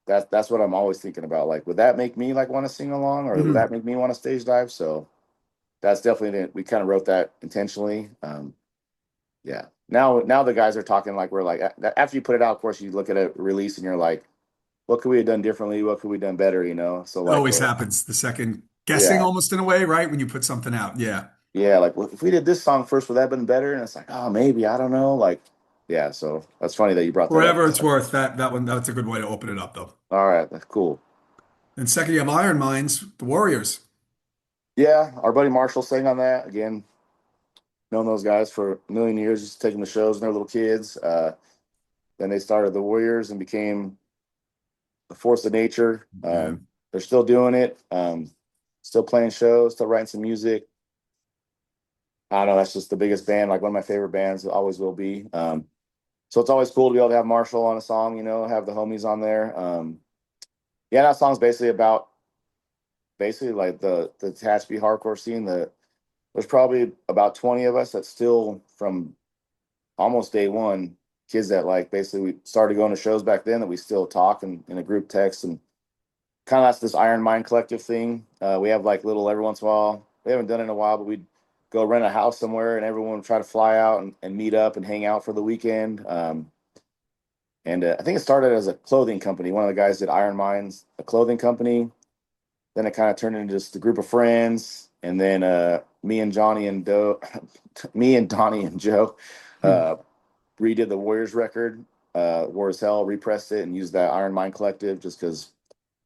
that's what I'm always thinking about. Like, would that make me like want to sing along, or would that Mhm. make me want to stage dive? So that's definitely we kind of wrote that intentionally. Yeah. Now the guys are talking like we're like after you put it out, of course you look at a release and you're like, what could we have done differently? What could we have done better? So It like always happens. The second guessing yeah, almost in a way, right? When you put something out. Yeah. yeah, like well, if we did this song first, would that have been better? And it's like, oh, maybe I don't know. Like, yeah. So that's funny that you brought For that up. whatever it's worth, that one, that's a good way to open it up though. All right, that's cool. And second, you have Iron Minds, the Warriors. Yeah, our buddy Marshall sang on that again. Known those guys for a million years, just taking the shows and their little kids. Then they started the Warriors and became a force of nature. Yeah. They're still doing it, still playing shows, still writing some music. I don't know. That's just the biggest band, like one of my favorite bands, always will be. So it's always cool to be able to have Marshall on a song, have the homies on there. Yeah, that song's basically about basically like the Tehachapi hardcore scene. There's probably about 20 of us that still from almost day one, kids that like basically we started going to shows back then that we still talk in a group text, and kind of that's this Iron Mind collective thing. We have like little every once in a while. We haven't done it in a while, but we'd go rent a house somewhere and everyone would try to fly out and meet up and hang out for the weekend. And I think it started as a clothing company. One of the guys did Iron Minds, a clothing company. Then it kind of turned into just a group of friends. And then me and Donnie and Joe Hmm. uh, redid the Warriors record, War as Hell, repressed it, and used that Iron Mind Collective just because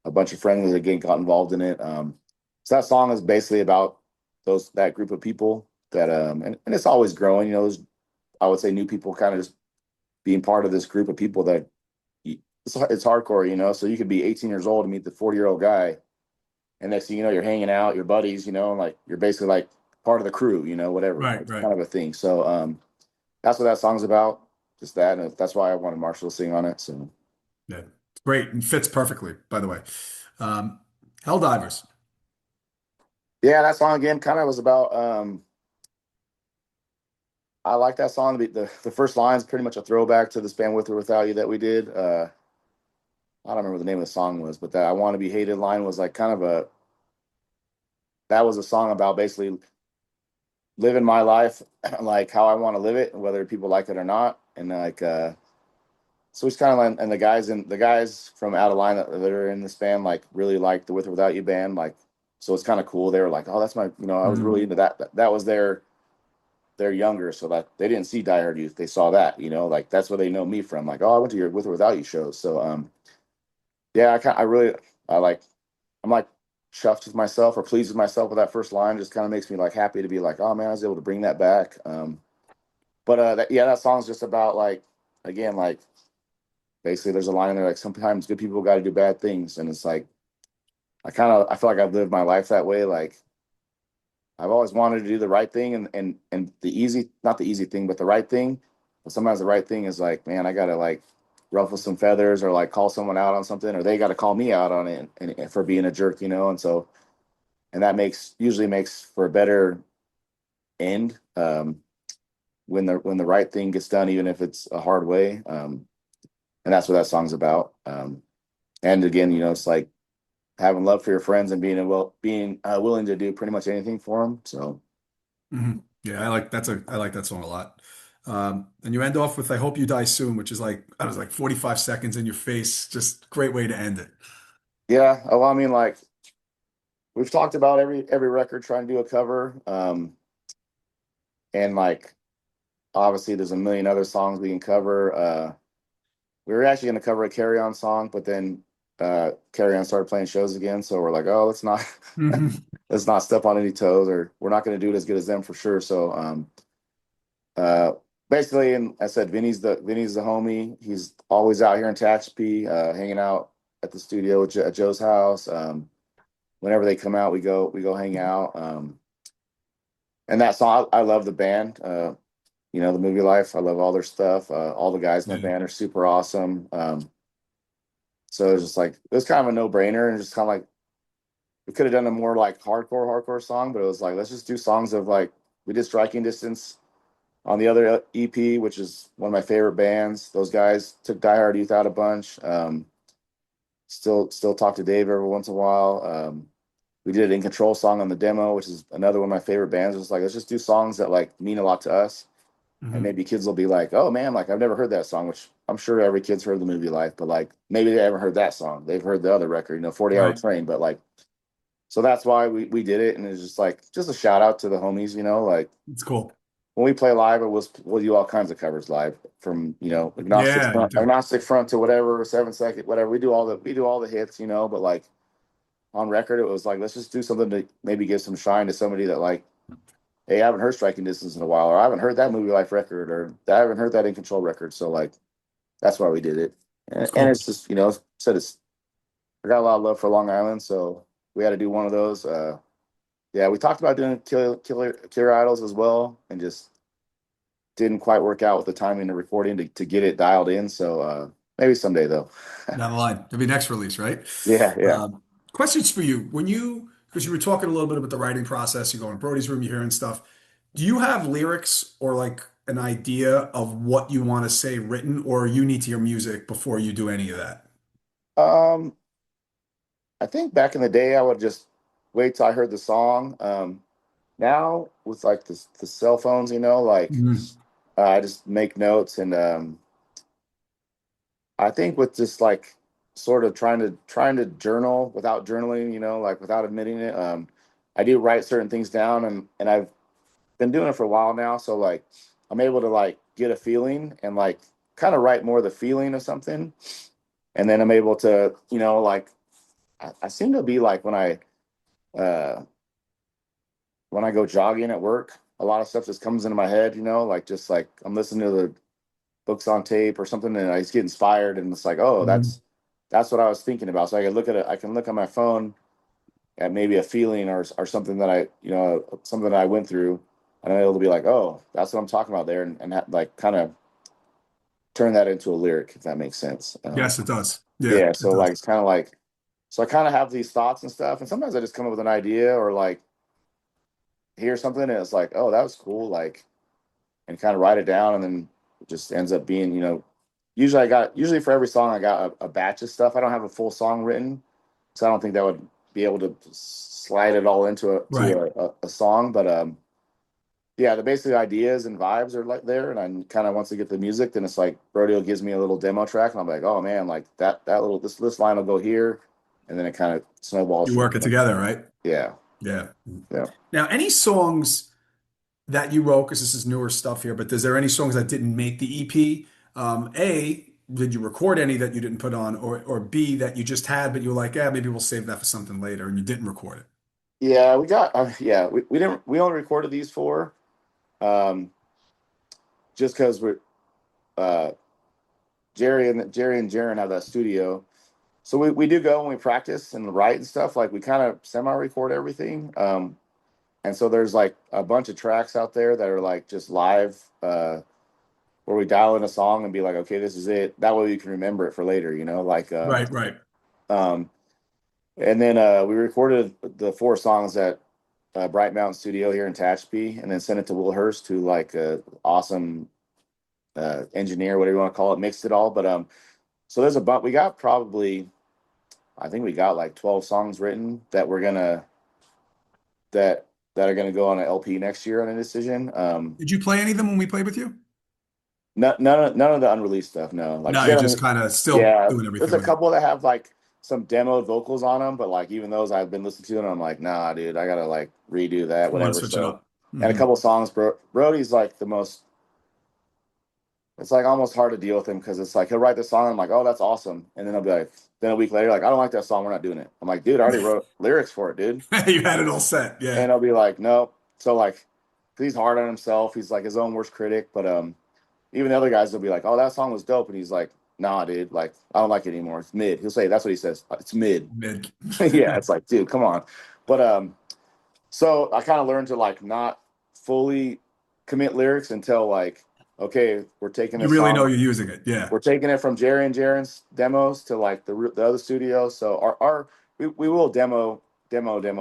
a bunch of friends again got involved in it. So that song is basically about that group of people that and it's always growing. I would say new people kind of just being part of this group of people that it's hardcore. So you could be 18 years old and meet the 40-year-old guy, and next thing you know, you're hanging out, your buddies, and like you're basically like part of the crew, whatever. Right, It's right. kind of a thing. So that's what that song's about. Just that, and that's why I wanted Marshall to sing on it. So Yeah. Great. And fits perfectly, by the way. Um, Helldivers. yeah, that song again kind of was about. I like that song. The first line is pretty much a throwback to this band With or Without You that we did. I don't remember what the name of the song was, but that I Want to Be Hated line was like kind of that was a song about basically living my life like how I want to live it, whether people like it or not. And like, so it's kind of like, and the guys from Out of Line that are in this band, like really like the With or Without You band. Like, so it's kind of cool. They were like, oh, that's my, I was Mhm. really into that. That was they're younger, so that they didn't see Die Hard Youth. They saw that, like that's where they know me from. Like, oh, I went to your With or Without You shows. So, yeah, I really, I like, I'm like chuffed with myself or pleased with myself with that first line. Just kind of makes me like happy to be like, oh man, I was able to bring that back. But that song's just about like, again, like basically there's a line in there like sometimes good people got to do bad things, and it's like I feel like I've lived my life that way. Like I've always wanted to do the right thing and the easy, not the easy thing, but the right thing. But sometimes the right thing is like, man, I gotta like ruffle some feathers or like call someone out on something, or they got to call me out on it and for being a jerk, you know. And so, and that makes usually makes for a better end when the right thing gets done, even if it's a hard way. And that's what that song's about. And again, you know, it's like having love for your friends and being willing to do pretty much anything for them. So Yeah, I like that song a lot. And you end off with "I Hope You Die Soon," which is like I was like 45 seconds in your face. Just great way to end it. yeah, well, I mean, like we've talked about every record trying to do a cover, and like obviously there's a million other songs we can cover. We were actually going to cover a Carry On song, but then Carry On started playing shows again, so we're like, oh, let's not Mhm. let's not step on any toes, or we're not going to do it as good as them for sure. So uh, basically, and I said, Vinny's the homie. He's always out here in Tehachapi, hanging out at the studio at Joe's house. Whenever they come out, we go hang out. And that song, I love the band. You know, the movie Life. I love all their stuff. All the guys in the Yeah. band are super awesome. So it was just like it was kind of a no brainer, and just kind of like we could have done a more like hardcore song, but it was like let's just do songs of like we did Striking Distance on the other EP, which is one of my favorite bands. Those guys took Diehard Youth out a bunch. Still talk to Dave every once in a while. We did an In Control song on the demo, which is another one of my favorite bands. It's like let's just do songs that like mean a lot to us, and Mhm. maybe kids will be like, "Oh man, like I've never heard that song," which I'm sure every kid's heard the movie Life, but like maybe they haven't heard that song. They've heard the other record, 40 Hour Right. Train, but like so that's why we did it, and it's just like just a shout out to the homies, like It's cool. when we play live, we'll do all kinds of covers live from Yeah, you do. agnostic front to whatever 7 second whatever we do all the hits, but like on record it was like let's just do something to maybe give some shine to somebody that like hey I haven't heard Striking Distance in a while, or I haven't heard that movie Life record, or I haven't heard that In Control record, so like that's why we did it. and, It's and cool. it's just said it's I got a lot of love for Long Island, so we had to do one of those. Yeah, we talked about doing Killer Idols as well, and just didn't quite work out with the timing of recording to get it dialed in. So maybe someday though. Down the line. It'll be next release, right? Yeah, yeah. Questions for you. Because you were talking a little bit about the writing process, you go in Brody's room, you're hearing stuff. Do you have lyrics or like an idea of what you want to say written, or you need to hear music before you do any of that? Um, I think back in the day I would just wait till I heard the song. Now with like the cell phones, like Mhm. I just make notes, and I think with just like sort of trying to journal without journaling, like without admitting it. I do write certain things down, and I've been doing it for a while now, so like I'm able to like get a feeling and like kind of write more the feeling of something, and then I'm able to like I seem to be like uh when I go jogging at work, a lot of stuff just comes into my head, like just like I'm listening to the books on tape or something, and I just get inspired, and it's like, oh, Mhm. that's what I was thinking about. So I can look at it, I can look on my phone at maybe a feeling or something that I something that I went through, and I'm able to be like, oh, that's what I'm talking about there, and like kind of turn that into a lyric, if that makes sense. Yes, it does. Yeah, Yeah, it so like does. it's kind of like so I kind of have these thoughts and stuff, and sometimes I just come up with an idea or like hear something and it's like, oh, that was cool, like, and kind of write it down, and then it just ends up being, usually for every song I got a batch of stuff. I don't have a full song written, so I don't think that would be able to slide it all into a Right. a song. But yeah, the basic ideas and vibes are like there, and I kind of once I get the music, then it's like Rodeo gives me a little demo track, and I'm like, oh man, like that little this line will go here, and then it kind of snowballs You from work it there. together, right? Yeah, Yeah. yeah. Now, any songs that you wrote, because this is newer stuff here, but is there any songs that didn't make the EP? A, did you record any that you didn't put on, or B, that you just had, but you were like, yeah, maybe we'll save that for something later, and you didn't record it? Yeah, we only recorded these four, um, just because we're uh, Jerry and Jaron have that studio, so we do go and we practice and write and stuff. Like we kind of semi-record everything, and so there's like a bunch of tracks out there that are like just live, where we dial in a song and be like, okay, this is it. That way you can remember it for later, you know, like Right, right. um and then we recorded the 4 songs at Bright Mountain Studio here in Tehachapi, and then sent it to Will Hurst, who like awesome engineer, whatever you want to call it, mixed it all. But so there's a bunch. We got probably, I think we got like 12 songs written that we're gonna that are gonna go on an LP next year on Indecision. Did you play any of them when we played with you? None of the unreleased stuff. No, like No, you you're got just kind of still yeah. doing There's everything a with it. couple that have like some demoed vocals on them, but like even those I've been listening to, and I'm like, nah, dude, I gotta like redo that, You want to whatever. switch it So, up. and a Hmm. couple songs, Brody's like the most. It's like almost hard to deal with him because it's like he'll write the song. I'm like, oh, that's awesome, and then he'll be like, then a week later, like, I don't like that song. We're not doing it. I'm like, dude, I already wrote lyrics for it, dude. You had it all set. Yeah. And he'll be like, nope. So like, he's hard on himself. He's like his own worst critic. But even the other guys will be like, oh, that song was dope, and he's like, nah, dude, like I don't like it anymore. It's mid. He'll say that's what he says. It's mid. Mid. Yeah, it's like, dude, come on. But so I kind of learned to like not fully commit lyrics until like, okay, we're taking You this really know song, you're using it. Yeah. we're taking it from Jerry and Jaren's demos to like the other studio. So our we will demo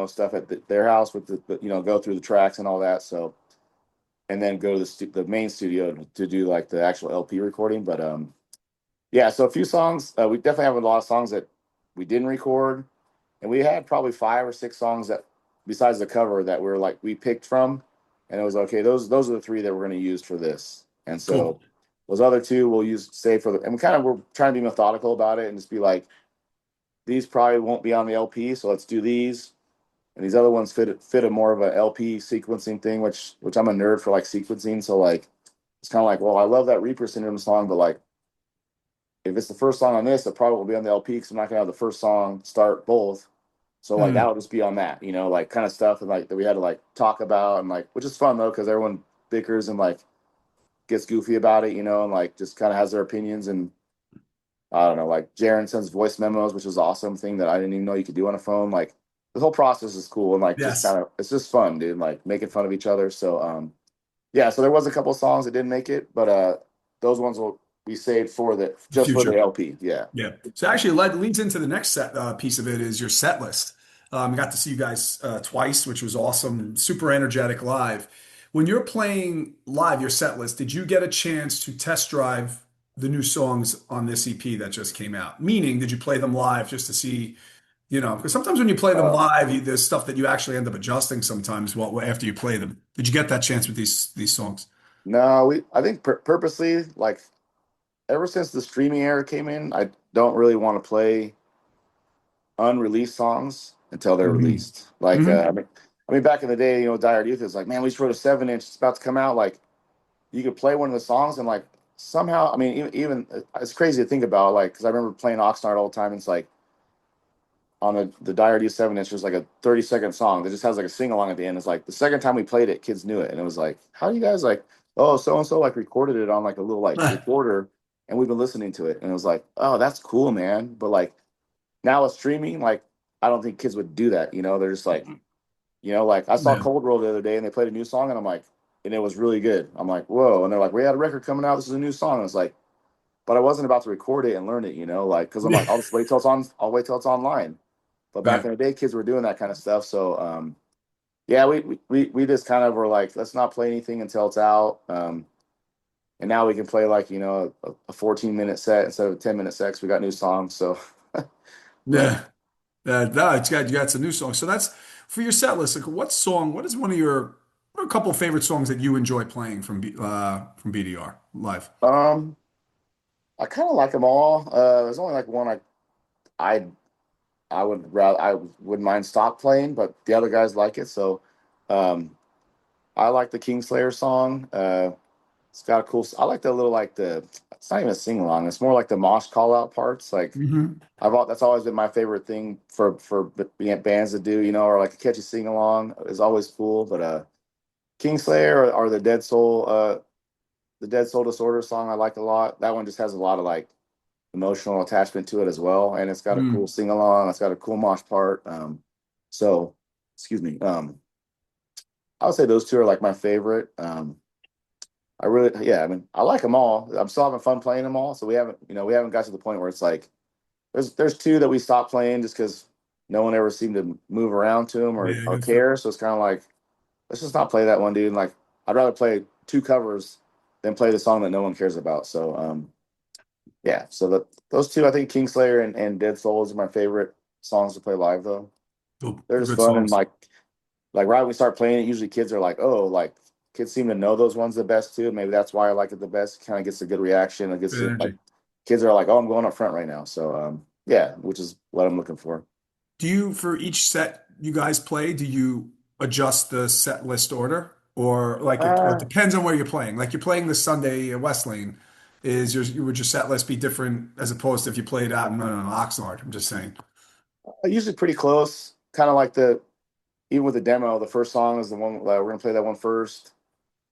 stuff at their house with the you know, go through the tracks and all that. So and then go to the main studio to do like the actual LP recording. But yeah, so a few songs. We definitely have a lot of songs that we didn't record, and we had probably 5 or 6 songs that, besides the cover, that were like we picked from, and it was okay. Those are the 3 that we're going to use for this, and so Cool. those other 2 we'll use save for the. And we kind of we're trying to be methodical about it and just be like, these probably won't be on the LP, so let's do these. And these other ones fit a more of a LP sequencing thing, which I'm a nerd for like sequencing. So like it's kind of like, well, I love that Reaper Syndrome song, but like if it's the first song on this, it probably will be on the LP because I'm not gonna have the first song start both. So like Hmm. that'll just be on that, you know, like kind of stuff and like that we had to like talk about and like, which is fun though because everyone bickers and like gets goofy about it, you know, and like just kind of has their opinions. And I don't know, like Jaren sends voice memos, which is an awesome thing that I didn't even know you could do on a phone. Like the whole process is cool and like just Yes. kind of it's just fun, dude. Like making fun of each other. So yeah, so there was a couple of songs that didn't make it, but those ones will be saved for the just for the Future. LP. Yeah. Yeah. So actually, leads into the next piece of it is your set list. I got to see you guys twice, which was awesome. Super energetic live. When you're playing live, your set list, did you get a chance to test drive the new songs on this EP that just came out? Meaning, did you play them live just to see, because sometimes when you play them Uh, live, there's stuff that you actually end up adjusting sometimes after you play them. Did you get that chance with these songs? no, we I think purposely like ever since the streaming era came in, I don't really want to play unreleased songs until they're Hmm. released. Like Hmm. I mean back in the day, you know, Diehard Youth is like, man, we just wrote a 7 inch, it's about to come out. Like you could play one of the songs and like somehow, I mean, even it's crazy to think about, like, because I remember playing Oxnard all the time. And it's like on the Dire D 7 inch, there's like a 30-second song that just has like a sing along at the end. It's like the second time we played it, kids knew it. And it was like, how do you guys like, oh, so and so like recorded it on like a little like recorder and we've been listening to it. And it was like, oh, that's cool, man. But like now with streaming, like, I don't think kids would do that. You know, they're just like, you know, like I saw Yeah. Cold World the other day and they played a new song and I'm like, and it was really good. I'm like, whoa. And they're like, we had a record coming out. This is a new song. And it's like, but I wasn't about to record it and learn it, you know, like, cause I'm like, I'll just wait till it's on, I'll wait till it's online. But back Right. in the day, kids were doing that kind of stuff. So, yeah, we just kind of were like, let's not play anything until it's out. And now we can play like, you know, a 14-minute set instead of a 10-minute set 'cause we got new songs. So, but Yeah. No, you got some new songs. So that's for your set list. Like, what are a couple of favorite songs that you enjoy playing from BDR live? um, I kind of like them all. There's only like one I I wouldn't mind stop playing, but the other guys like it. So, um, I like the Kingslayer song. It's got a cool. I like the little like the. It's not even a sing along. It's more like the mosh call out parts. Like Hmm. that's always been my favorite thing for bands to do. You know, or like a catchy sing along is always cool. But Kingslayer or the Dead Soul Disorder song I like a lot. That one just has a lot of like emotional attachment to it as well, and it's got a cool Mm. sing along. It's got a cool mosh part. So excuse me. I would say those 2 are like my favorite. I really, yeah, I mean, I like them all. I'm still having fun playing them all. So we haven't got to the point where it's like there's two that we stopped playing just because no one ever seemed to move around to them Yeah, or good for care. So it's kind of like let's just not play that one, dude. And like I'd rather play two covers than play the song that no one cares about. So yeah, so those two, I think Kingslayer and Dead Souls are my favorite songs to play live though. They're just good fun and songs. like right when we start playing it, usually kids are like, oh, like kids seem to know those ones the best too. Maybe that's why I like it the best. Kind of gets a good reaction. It gets Good to, like energy. kids are like, oh, I'm going up front right now. So yeah, which is what I'm looking for. Do you, for each set you guys play, do you adjust the set list order? Or like it Uh, depends on where you're playing. Like you're playing this Sunday at West Lane. Would your set list be different as opposed to if you played out in, I don't know, Oxnard? I'm just saying. usually pretty close. Kind of like even with the demo, the first song is the one we're gonna play that one first.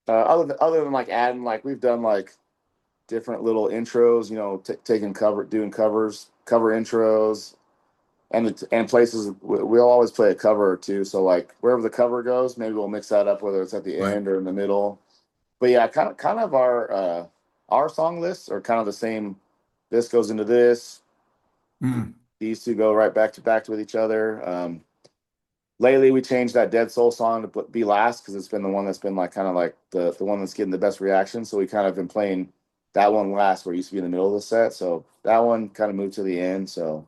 Other than like adding like we've done like different little intros, you know, taking doing cover intros, and places we'll always play a cover or two. So like wherever the cover goes, maybe we'll mix that up, whether it's at the Right. end or in the middle. But yeah, kind of our song lists are kind of the same. This goes into this. Mm, These two go right back to with each other. Lately, we changed that Dead Soul song to be last because it's been the one that's been like kind of like the one that's getting the best reaction. So we kind of been playing that one last, where it used to be in the middle of the set. So that one kind of moved to the end. So,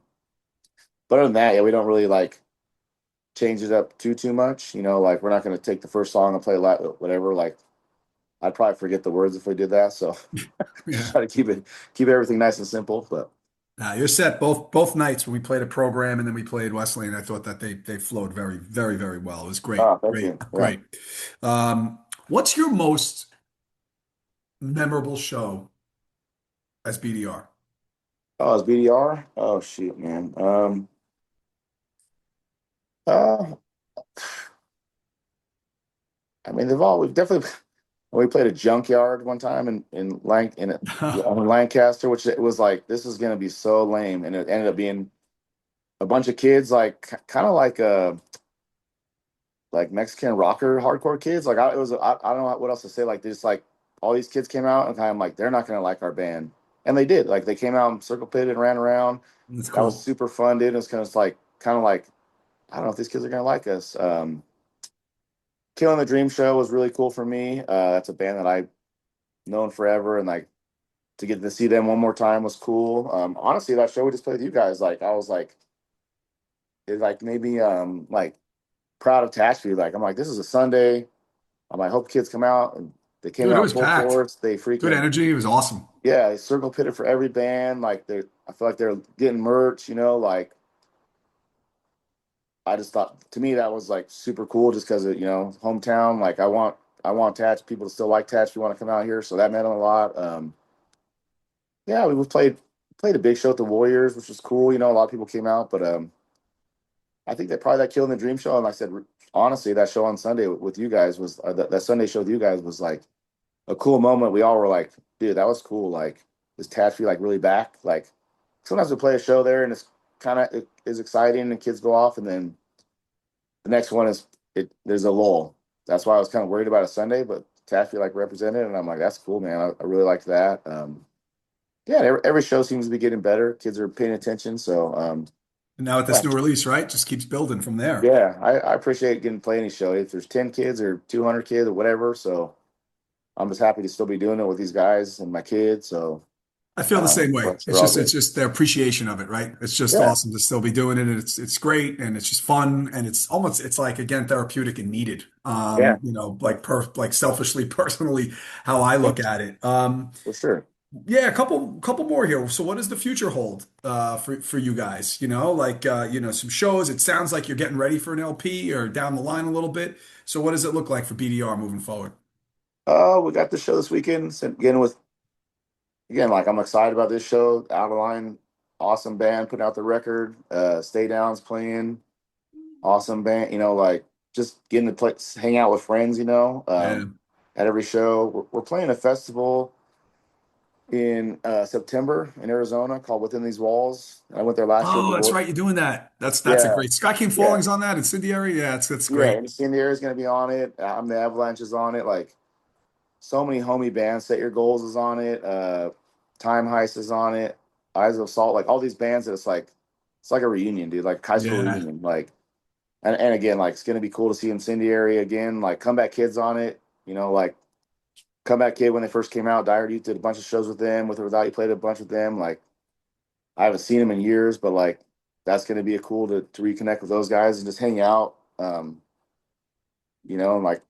but other than that, yeah, we don't really like change it up too much. You know, like we're not going to take the first song and play whatever. Like I'd probably forget the words if we did that. So just yeah. try to keep everything nice and simple. But You're set both nights when we played a program and then we played Wesley, and I thought that they flowed very well. It was great, thank great, you. Yeah. great. What's your most memorable show as BDR? Oh, it's BDR. Oh shoot, man. Uh, I mean, we've definitely we played a junkyard one time in Lancaster, which it was like this is gonna be so lame, and it ended up being a bunch of kids kind of like Mexican rocker hardcore kids. Like I don't know what else to say. Like just like all these kids came out and kind of like they're not gonna like our band, and they did. Like they came out and circle pitted and ran around. That's That was cool. super fun, dude. It was kind of like I don't know if these kids are gonna like us. Killing the Dream Show was really cool for me. That's a band that I've known forever, and like to get to see them one more time was cool. Honestly, that show we just played with you guys, like I was like, it like maybe like proud of Tashby. Like I'm like, this is a Sunday. I'm like, hope kids come out, and they came Dude, it out was full packed. force. They Good freaking energy. It was awesome. yeah, they circle pitted for every band. Like I feel like they're getting merch. You know, like I just thought to me that was like super cool just because of hometown. Like I want Tatch people to still like Tatch. We want to come out here, so that meant a lot. Yeah, we played a big show at the Warriors, which was cool. You know, a lot of people came out, but I think that Killing the Dream show. And like I said, honestly, that show on Sunday with you guys was that Sunday show with you guys was like a cool moment. We all were like, dude, that was cool. Like, is Tatch like really back? Like, sometimes we play a show there and it's kind of it is exciting and kids go off, and then the next one is there's a lull. That's why I was kind of worried about a Sunday, but Taffy like represented, and I'm like, that's cool, man. I really liked that. Yeah, every show seems to be getting better. Kids are paying attention, so And now with yeah, this new release, right? Just keeps building from there. yeah. I appreciate getting to play any show. If there's 10 kids or 200 kids or whatever, so I'm just happy to still be doing it with these guys and my kids. So I feel the same way. we're all It's good. just their appreciation of it, right? It's just Yeah, awesome to still be doing it, and it's great, and it's just fun, and it's like again therapeutic and needed. yeah, Like selfishly, personally, how I yeah, look at it. for sure. Yeah, a couple more here. So what does the future hold for you guys? Some shows. It sounds like you're getting ready for an LP or down the line a little bit. So what does it look like for BDR moving forward? We got the show this weekend. So again, like I'm excited about this show. Out of Line, awesome band putting out the record. Stay Down's playing, awesome band. You know, like just getting to play, hang out with friends. Yeah. At every show. We're playing a festival in September in Arizona called Within These Walls. I went there last year Oh, that's before. right. You're doing that. That's a Yeah, great. Sky King yeah, Falling's on that. Incendiary. Yeah, it's yeah. great. And Cindy is going to be on it. I'm the Avalanche is on it. Like so many homie bands. Set Your Goals is on it. Time Heist is on it. Eyes of Salt, like all these bands that it's like a reunion, dude, like high school Yeah. reunion. Like, and again, like it's gonna be cool to see Incendiary again. Like Comeback Kids on it. Like Comeback Kid when they first came out, Diehard Youth did a bunch of shows with them, with or without you played a bunch with them. Like I haven't seen them in years, but like that's gonna be a cool to reconnect with those guys and just hang out. And like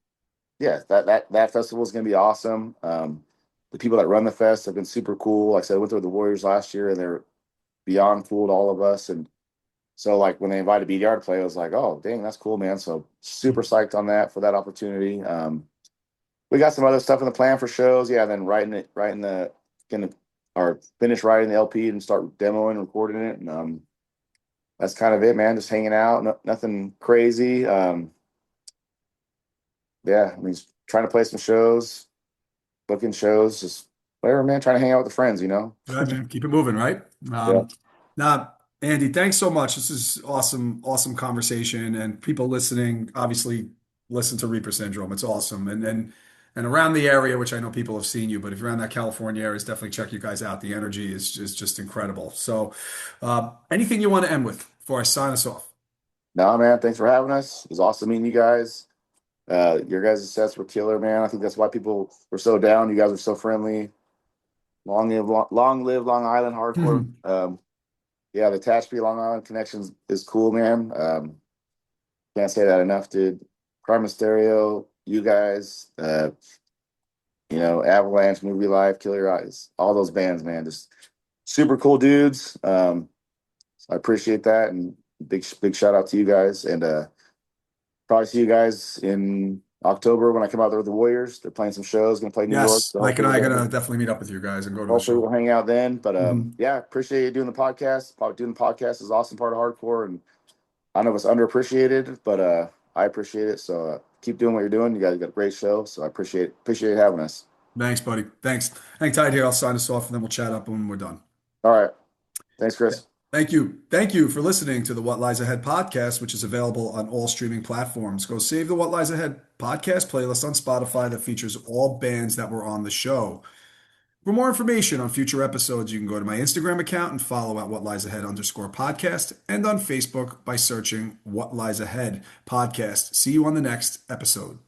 yeah, that festival is gonna be awesome. The people that run the fest have been super cool. Like I said, I went there with the Warriors last year, and they're beyond cool to all of us. And so, like when they invited BDR to play, I was like, "Oh, dang, that's cool, man!" So super psyched on that for that opportunity. We got some other stuff in the plan for shows. Yeah, then writing the gonna or finish writing the LP and start demoing, recording it, and that's kind of it, man. Just hanging out, nothing crazy. Yeah, I mean, just trying to play some shows, booking shows, just whatever, man. Trying to hang out with the friends. Right, man. Keep it moving, right? Yeah. Now, Andy, thanks so much. This is awesome, awesome conversation. And people listening, obviously, listen to Reaper Syndrome. It's awesome. And around the area, which I know people have seen you, but if you're around that California area, definitely check you guys out. The energy is just incredible. So, anything you want to end with before I sign us off? No, man. Thanks for having us. It was awesome meeting you guys. Your guys' sets were killer, man. I think that's why people were so down. You guys are so friendly. Long live Long Island hardcore. Yeah, the Tehachapi Long Island connections is cool, man. Can't say that enough, dude. Crime Stereo, you guys, Avalanche, Movie Life, Kill Your Eyes, all those bands, man, just super cool dudes. So I appreciate that, and big shout out to you guys, and probably see you guys in October when I come out there with the Warriors. They're playing some shows, gonna play New York, Yes, so Mike and hopefully I are we'll gonna definitely meet up with you guys and go to a hopefully show. we'll hang out then. But Mhm. yeah, appreciate you doing the podcast. Doing the podcast is an awesome part of hardcore, and I know it's underappreciated, but I appreciate it. So keep doing what you're doing. You guys got a great show, so I appreciate having us. Thanks, buddy. Thanks. Hang tight here. I'll sign us off and then we'll chat up when we're done. All right, thanks, Yeah. Chris. Thank you. Thank you for listening to the What Lies Ahead podcast, which is available on all streaming platforms. Go save the What Lies Ahead podcast playlist on Spotify that features all bands that were on the show. For more information on future episodes, you can go to my Instagram account and follow at What Lies Ahead _podcast and on Facebook by searching What Lies Ahead podcast. See you on the next episode.